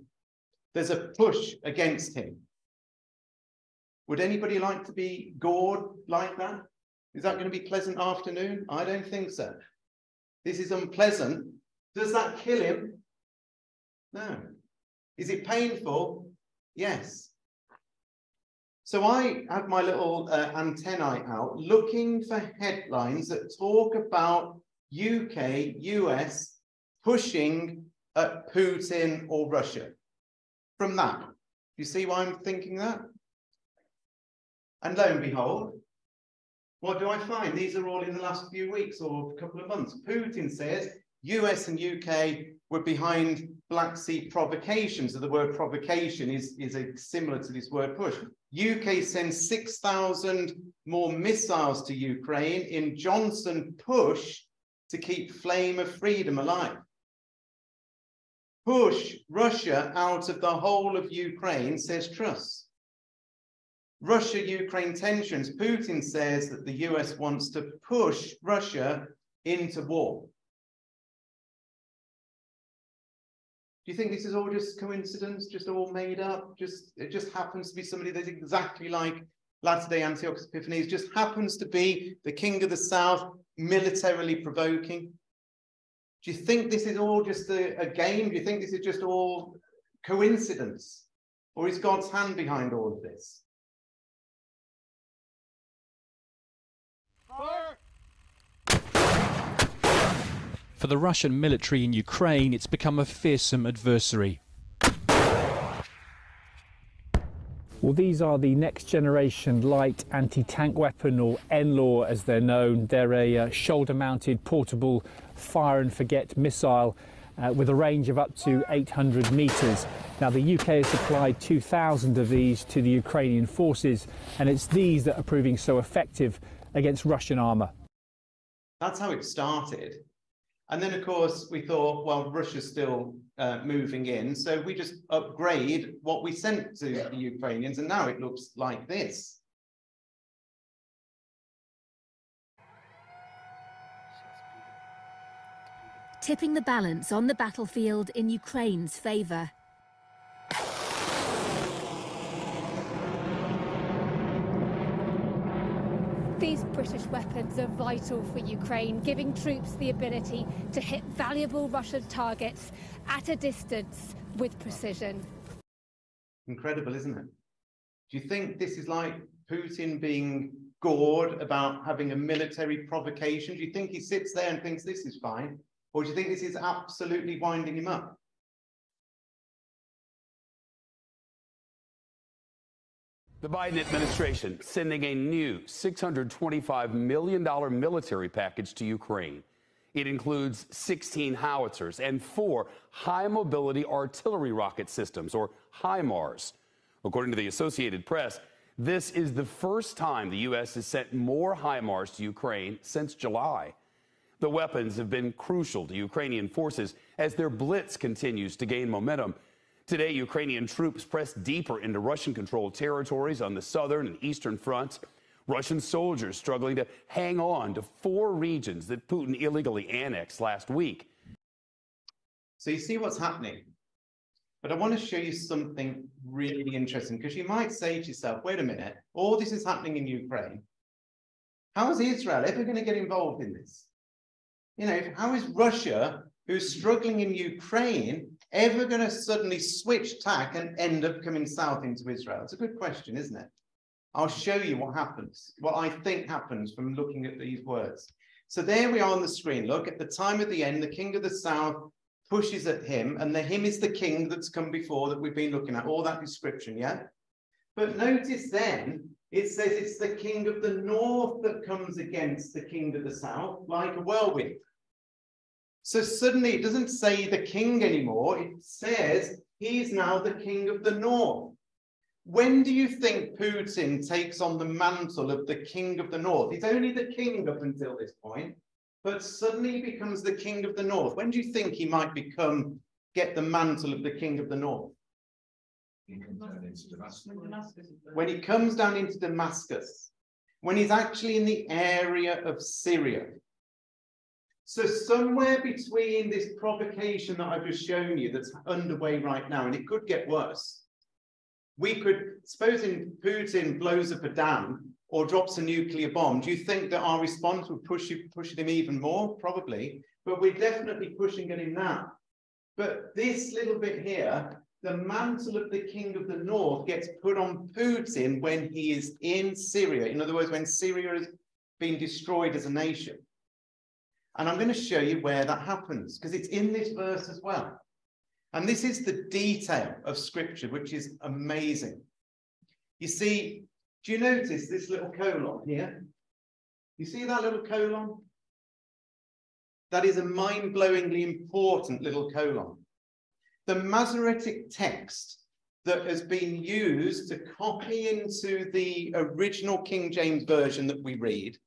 There's a push against him. Would anybody like to be gored like that? Is that going to be a pleasant afternoon? I don't think so. This is unpleasant. Does that kill him? No. Is it painful? Yes. So I have my little antennae out looking for headlines that talk about UK, US pushing at Putin or Russia. From that, you see why I'm thinking that? And lo and behold, What do I find? These are all in the last few weeks or a couple of months. Putin says US and UK were behind Black Sea provocations. So the word provocation is similar to this word push. UK sends 6,000 more missiles to Ukraine in Johnson push to keep flame of freedom alive. Push Russia out of the whole of Ukraine, says Truss. Russia-Ukraine tensions, Putin says that the US wants to push Russia into war. Do you think this is all just coincidence, just all made up? It just happens to be somebody that's exactly like latter day Antiochus Epiphanes, just happens to be the king of the south, militarily provoking? Do you think this is all just a game? Do you think this is just all coincidence? Or is God's hand behind all of this? For the Russian military in Ukraine, it's become a fearsome adversary. Well, these are the next generation light anti-tank weapon, or NLAW as they're known. They're a shoulder-mounted portable fire and forget missile with a range of up to 800 meters. Now, the UK has supplied 2,000 of these to the Ukrainian forces, and it's these that are proving so effective against Russian armor. That's how it started. And then, of course, we thought, well, Russia's still moving in, so we just upgrade what we sent to the Ukrainians, and now it looks like this. Tipping the balance on the battlefield in Ukraine's favour. These British weapons are vital for Ukraine, giving troops the ability to hit valuable Russian targets at a distance with precision. Incredible, isn't it? Do you think this is like Putin being gored about having a military provocation? Do you think he sits there and thinks this is fine? Or do you think this is absolutely winding him up? The Biden administration sending a new $625 million military package to Ukraine. It includes 16 howitzers and 4 high-mobility artillery rocket systems, or HIMARS. According to the Associated Press, this is the first time the U.S. has sent more HIMARS to Ukraine since July. The weapons have been crucial to Ukrainian forces as their blitz continues to gain momentum. Today, Ukrainian troops press deeper into Russian-controlled territories on the southern and eastern fronts. Russian soldiers struggling to hang on to 4 regions that Putin illegally annexed last week. So you see what's happening. But I want to show you something really interesting, because you might say to yourself, wait a minute, all this is happening in Ukraine. How is Israel ever going to get involved in this? You know, how is Russia, who's struggling in Ukraine, ever going to suddenly switch tack and end up coming south into Israel? It's a good question, isn't it? I'll show you what happens, what I think happens from looking at these words. So there we are on the screen. Look, at the time of the end, the king of the south pushes at him, and the him is the king that's come before that we've been looking at, all that description, yeah? But notice then, it says it's the king of the north that comes against the king of the south like a whirlwind. So suddenly it doesn't say the king anymore, it says he's now the king of the north. When do you think Putin takes on the mantle of the king of the north? He's only the king up until this point, but suddenly he becomes the king of the north. When do you think he might get the mantle of the king of the north? When he comes down into Damascus, when he's actually in the area of Syria. So somewhere between this provocation that I've just shown you that's underway right now, and it could get worse, we could, supposing Putin blows up a dam or drops a nuclear bomb, do you think that our response would push him even more? Probably, but we're definitely pushing at him now. But this little bit here, the mantle of the king of the north gets put on Putin when he is in Syria. In other words, when Syria has been destroyed as a nation. And I'm going to show you where that happens, because it's in this verse as well. And this is the detail of scripture, which is amazing. You see, do you notice this little colon here? You see that little colon? That is a mind-blowingly important little colon. The Masoretic text that has been used to copy into the original King James Version that we read,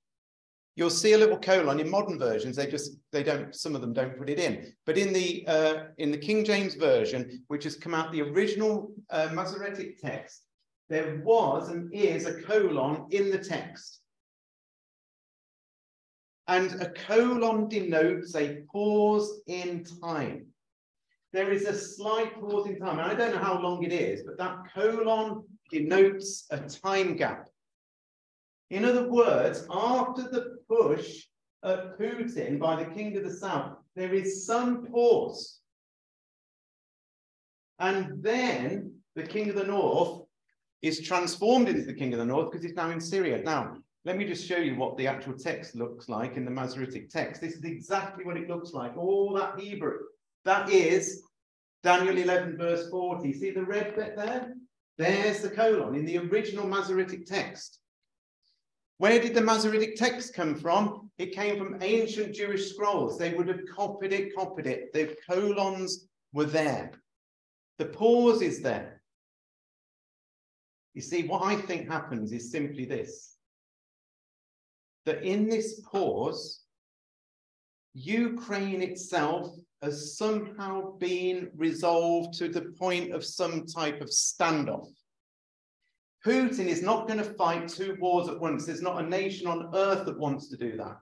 you'll see a little colon. In modern versions, some of them don't put it in. But in the King James Version, which has come out the original Masoretic text, there was and is a colon in the text. And a colon denotes a pause in time. There is a slight pause in time. And I don't know how long it is, but that colon denotes a time gap. In other words, after the push at Putin by the King of the South, there is some pause. And then the King of the North is transformed into the King of the North because he's now in Syria. Now, let me just show you what the actual text looks like in the Masoretic text. This is exactly what it looks like, all that Hebrew. That is Daniel 11, verse 40. See the red bit there? There's the colon in the original Masoretic text. Where did the Masoretic text come from? It came from ancient Jewish scrolls. They would have copied it. The colons were there. The pause is there. You see, what I think happens is simply this. That in this pause, Ukraine itself has somehow been resolved to the point of some type of standoff. Putin is not going to fight two wars at once. There's not a nation on earth that wants to do that.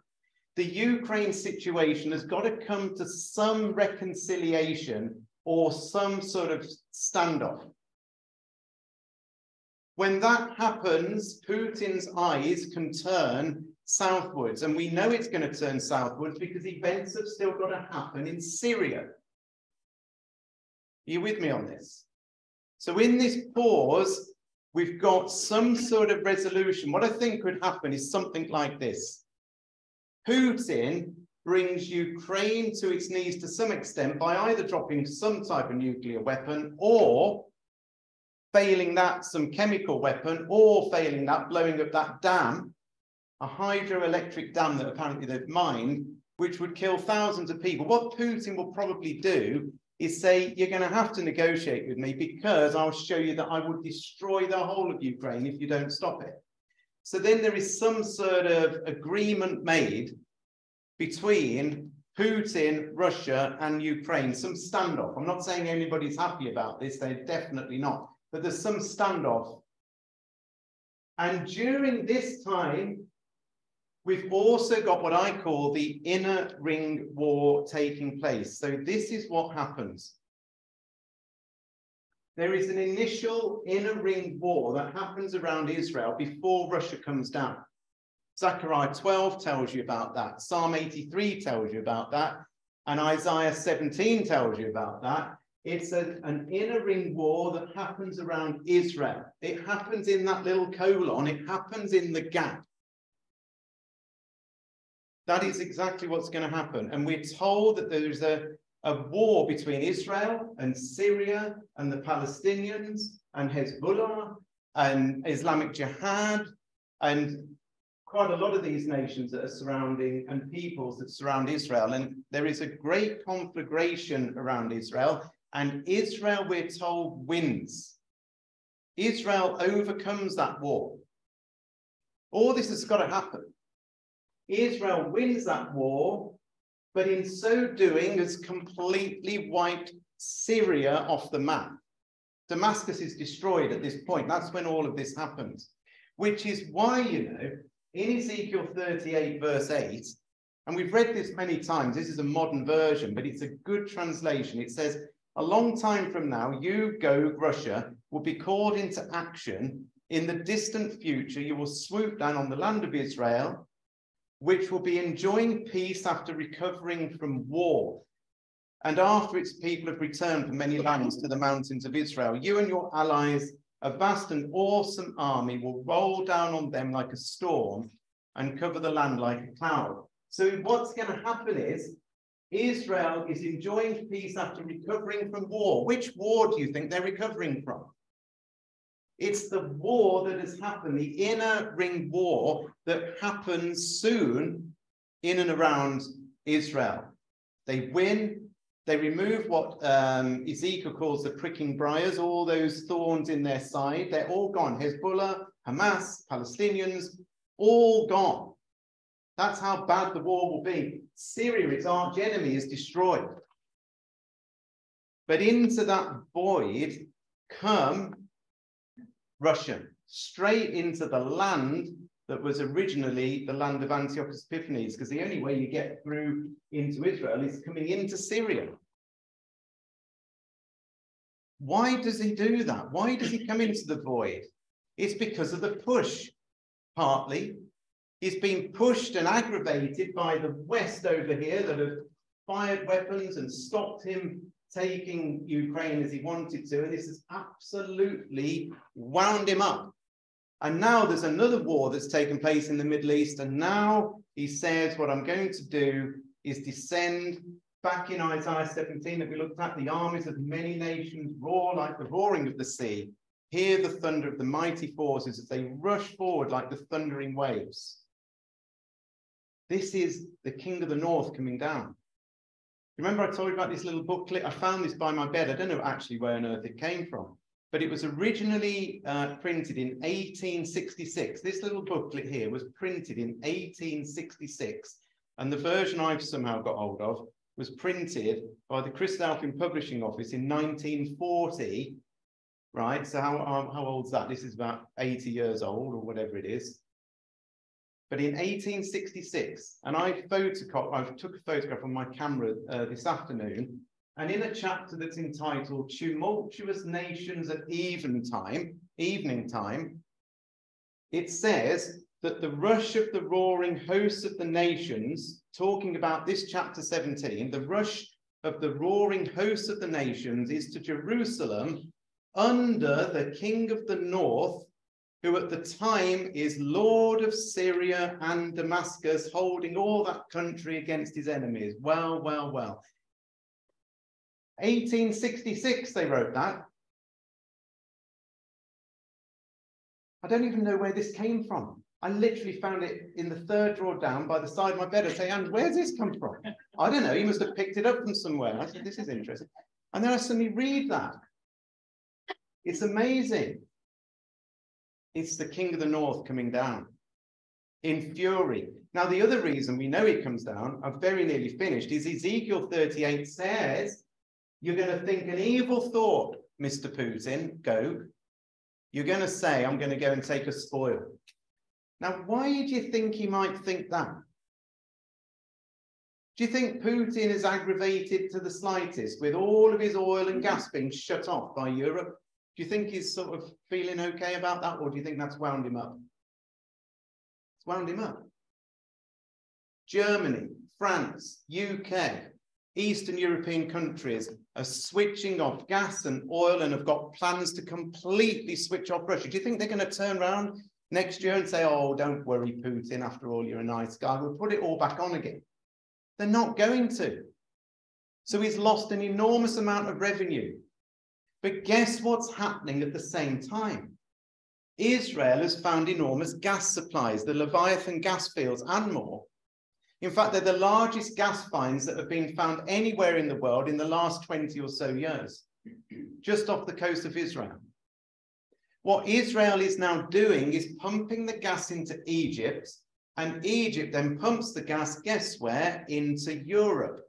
The Ukraine situation has got to come to some reconciliation or some sort of standoff. When that happens, Putin's eyes can turn southwards, and we know it's going to turn southwards because events have still got to happen in Syria. Are you with me on this? So in this pause, we've got some sort of resolution. What I think could happen is something like this. Putin brings Ukraine to its knees to some extent by either dropping some type of nuclear weapon or failing that, some chemical weapon, or failing that, blowing up that dam, a hydroelectric dam that apparently they've mined, which would kill thousands of people. What Putin will probably do is say, you're going to have to negotiate with me because I'll show you that I would destroy the whole of Ukraine if you don't stop it. So then there is some sort of agreement made between Putin, Russia, and Ukraine, some standoff. I'm not saying anybody's happy about this, they're definitely not, but there's some standoff. And during this time, we've also got what I call the inner ring war taking place. So this is what happens. There is an initial inner ring war that happens around Israel before Russia comes down. Zechariah 12 tells you about that. Psalm 83 tells you about that. And Isaiah 17 tells you about that. It's an inner ring war that happens around Israel. It happens in that little colon. It happens in the gap. That is exactly what's going to happen. And we're told that there's a war between Israel and Syria and the Palestinians and Hezbollah and Islamic Jihad and quite a lot of these nations that are surrounding and peoples that surround Israel. And there is a great conflagration around Israel. And Israel, we're told, wins. Israel overcomes that war. All this has got to happen. Israel wins that war, but in so doing has completely wiped Syria off the map. Damascus is destroyed at this point. That's when all of this happens, which is why, you know, in Ezekiel 38, verse 8, and we've read this many times, this is a modern version, but it's a good translation. It says, a long time from now, you, Gog, Russia, will be called into action. In the distant future, you will swoop down on the land of Israel, which will be enjoying peace after recovering from war, and after its people have returned from many lands to the mountains of Israel. You and your allies, a vast and awesome army, will roll down on them like a storm and cover the land like a cloud. So what's going to happen is Israel is enjoying peace after recovering from war. Which war do you think they're recovering from? It's the war that has happened, the inner ring war that happens soon in and around Israel. They win, they remove what Ezekiel calls the pricking briars, all those thorns in their side. They're all gone. Hezbollah, Hamas, Palestinians, all gone. That's how bad the war will be. Syria, its arch enemy, is destroyed. But into that void come Russia, straight into the land that was originally the land of Antiochus Epiphanes, because the only way you get through into Israel is coming into Syria. Why does he do that? Why does he come into the void? It's because of the push, partly. He's been pushed and aggravated by the West over here that have fired weapons and stopped him taking Ukraine as he wanted to, and this has absolutely wound him up. And now there's another war that's taken place in the Middle East, and now he says, what I'm going to do is descend back in Isaiah 17 that we looked at, the armies of many nations roar like the roaring of the sea, hear the thunder of the mighty forces as they rush forward like the thundering waves. This is the King of the North coming down. Remember I told you about this little booklet? I found this by my bed. I don't know actually where on earth it came from, but it was originally printed in 1866. This little booklet here was printed in 1866, and the version I've somehow got hold of was printed by the Christadelphian Publishing Office in 1940, right? So how old's that? This is about 80 years old or whatever it is. But in 1866, and I took a photograph on my camera this afternoon, and in a chapter that's entitled Tumultuous Nations at Evening Time, it says that the rush of the roaring hosts of the nations, talking about this chapter 17, the rush of the roaring hosts of the nations is to Jerusalem under the King of the North, who at the time is Lord of Syria and Damascus, holding all that country against his enemies. Well, well, well. 1866, they wrote that. I don't even know where this came from. I literally found it in the third drawer down by the side of my bed. I say, and where's this come from? I don't know, he must have picked it up from somewhere. I said, this is interesting. And then I suddenly read that. It's amazing. It's the King of the North coming down in fury. Now, the other reason we know he comes down, I've very nearly finished, is Ezekiel 38 says, you're going to think an evil thought, Mr. Putin, Gog. You're going to say, I'm going to go and take a spoil. Now, why do you think he might think that? Do you think Putin is aggravated to the slightest with all of his oil and gas being shut off by Europe? Do you think he's sort of feeling okay about that, or do you think that's wound him up? It's wound him up. Germany, France, UK, Eastern European countries are switching off gas and oil and have got plans to completely switch off Russia. Do you think they're going to turn around next year and say, oh, don't worry, Putin, after all, you're a nice guy, we'll put it all back on again? They're not going to. So he's lost an enormous amount of revenue. But guess what's happening at the same time? Israel has found enormous gas supplies, the Leviathan gas fields and more. In fact, they're the largest gas finds that have been found anywhere in the world in the last 20 or so years, just off the coast of Israel. What Israel is now doing is pumping the gas into Egypt, and Egypt then pumps the gas, guess where? Into Europe.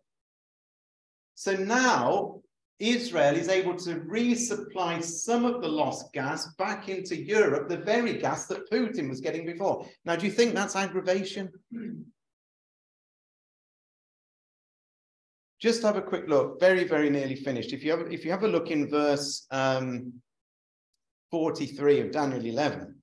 So now Israel is able to resupply some of the lost gas back into Europe, the very gas that Putin was getting before. Now, do you think that's aggravation? Just have a quick look, very, very nearly finished. If you have a look in verse 43 of Daniel 11,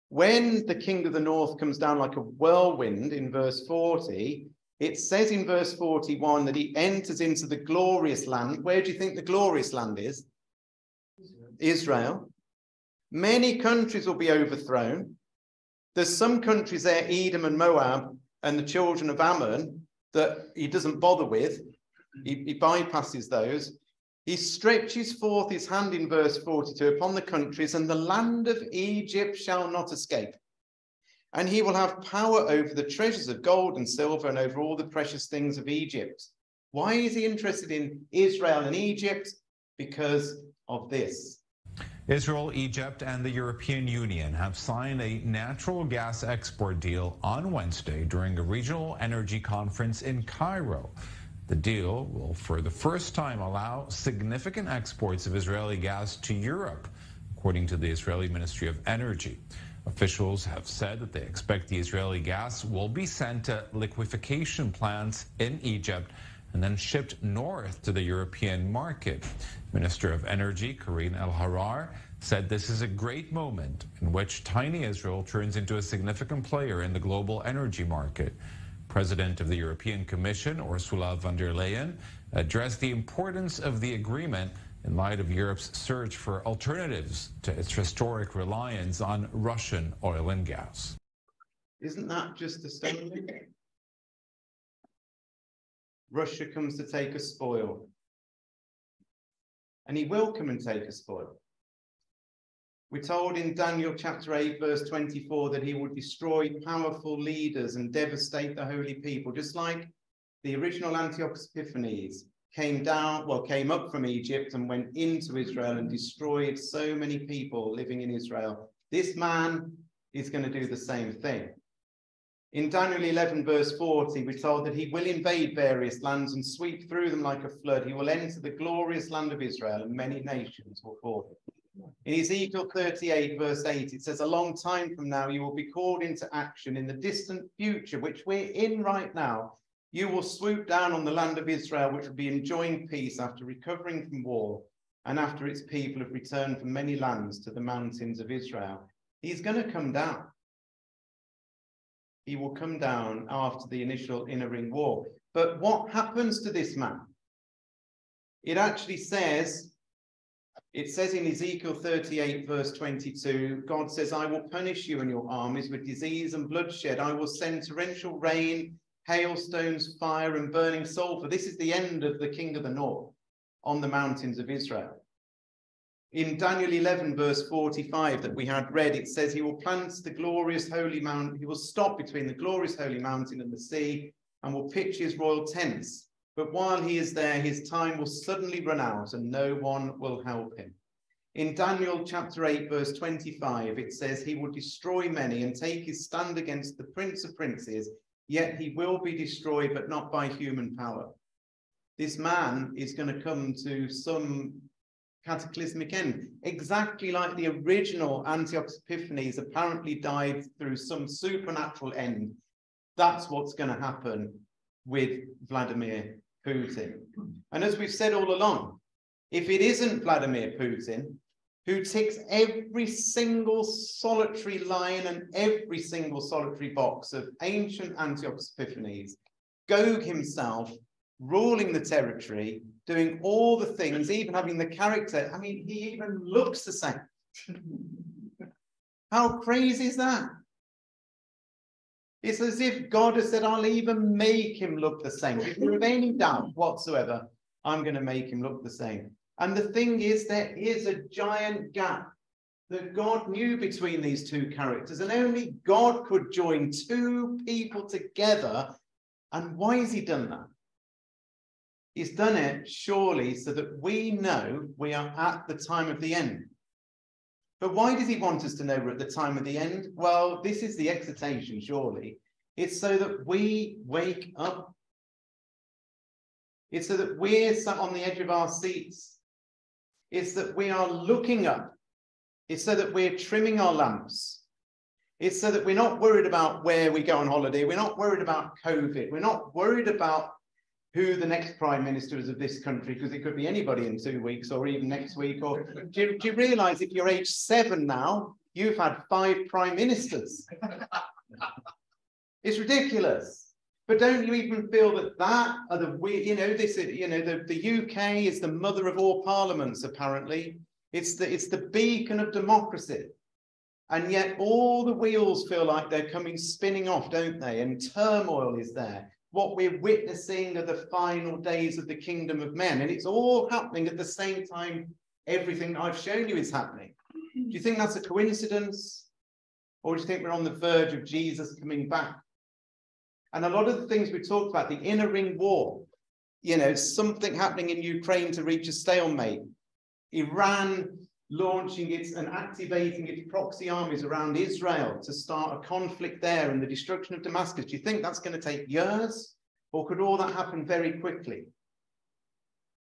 when the King of the North comes down like a whirlwind in verse 40, it says in verse 41 that he enters into the glorious land. Where do you think the glorious land is? Israel. Many countries will be overthrown. There's some countries there, Edom and Moab and the children of Ammon, that he doesn't bother with. He bypasses those. He stretches forth his hand in verse 42 upon the countries, and the land of Egypt shall not escape. And he will have power over the treasures of gold and silver and over all the precious things of Egypt. Why is he interested in Israel and Egypt? Because of this. Israel, Egypt, and the European Union have signed a natural gas export deal on Wednesday during a regional energy conference in Cairo. The deal will, for the first time, allow significant exports of Israeli gas to Europe, according to the Israeli Ministry of Energy. Officials have said that they expect the Israeli gas will be sent to liquefaction plants in Egypt and then shipped north to the European market. Minister of Energy Karine El-Harar said this is a great moment in which tiny Israel turns into a significant player in the global energy market. President of the European Commission, Ursula von der Leyen, addressed the importance of the agreement in light of Europe's search for alternatives to its historic reliance on Russian oil and gas. Isn't that just astounding? Russia comes to take a spoil. And he will come and take a spoil. We're told in Daniel chapter 8, verse 24, that he would destroy powerful leaders and devastate the holy people, just like the original Antiochus Epiphanes came up from Egypt and went into Israel and destroyed so many people living in Israel. This man is going to do the same thing. In Daniel 11, verse 40, we're told that he will invade various lands and sweep through them like a flood. He will enter the glorious land of Israel, and many nations will follow him. In Ezekiel 38, verse 8, it says, a long time from now, you will be called into action in the distant future, which we're in right now. You will swoop down on the land of Israel, which will be enjoying peace after recovering from war and after its people have returned from many lands to the mountains of Israel. He's going to come down. He will come down after the initial inner ring war. But what happens to this man? It actually says, in Ezekiel 38, verse 22, God says, I will punish you and your armies with disease and bloodshed. I will send torrential rain, hailstones, fire, and burning sulfur. This is the end of the king of the north on the mountains of Israel. In Daniel 11, verse 45 that we had read, it says he will plant the glorious holy mountain. He will stop between the glorious holy mountain and the sea and will pitch his royal tents. But while he is there, his time will suddenly run out and no one will help him. In Daniel chapter 8, verse 25, it says he will destroy many and take his stand against the prince of princes, yet he will be destroyed, but not by human power. This man is going to come to some cataclysmic end, exactly like the original Antiochus Epiphanes apparently died through some supernatural end. That's what's going to happen with Vladimir Putin. And as we've said all along, if it isn't Vladimir Putin, who ticks every single solitary line and every single solitary box of ancient Antiochus Epiphanes, Gog himself, ruling the territory, doing all the things, even having the character. I mean, he even looks the same. How crazy is that? It's as if God has said, I'll even make him look the same. If you have any doubt whatsoever, I'm going to make him look the same. And the thing is, there is a giant gap that God knew between these two characters, and only God could join two people together. And why has he done that? He's done it surely so that we know we are at the time of the end. But why does he want us to know we're at the time of the end? Well, this is the exhortation, surely. It's so that we wake up. It's so that we're sat on the edge of our seats. It's that we are looking up. It's so that we're trimming our lamps. It's so that we're not worried about where we go on holiday. We're not worried about COVID. We're not worried about who the next prime minister is of this country, because it could be anybody in 2 weeks or even next week. Or do you realize if you're age 7 now, you've had 5 prime ministers? It's ridiculous. But don't you even feel that are the the UK is the mother of all parliaments, apparently. It's the beacon of democracy. And yet all the wheels feel like they're coming spinning off, don't they? And turmoil is there. what we're witnessing are the final days of the kingdom of men. And it's all happening at the same time. Everything I've shown you is happening. Do you think that's a coincidence? Or do you think we're on the verge of Jesus coming back? And a lot of the things we talked about, the inner ring war, you know, something happening in Ukraine to reach a stalemate. Iran launching its and activating its proxy armies around Israel to start a conflict there and the destruction of Damascus. Do you think that's going to take years? Or could all that happen very quickly?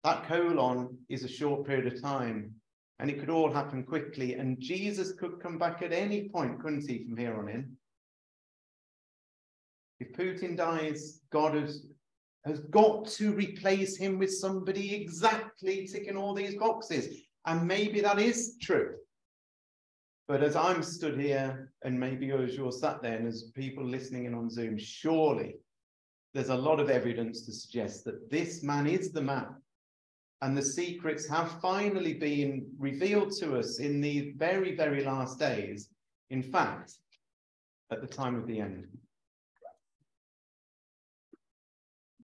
That colon is a short period of time, and it could all happen quickly. And Jesus could come back at any point, couldn't he, from here on in? If Putin dies, God has got to replace him with somebody exactly ticking all these boxes. And maybe that is true. But as I'm stood here, and maybe as you're sat there, and as people listening in on Zoom, surely there's a lot of evidence to suggest that this man is the man. And the secrets have finally been revealed to us in the very, very last days. In fact, at the time of the end.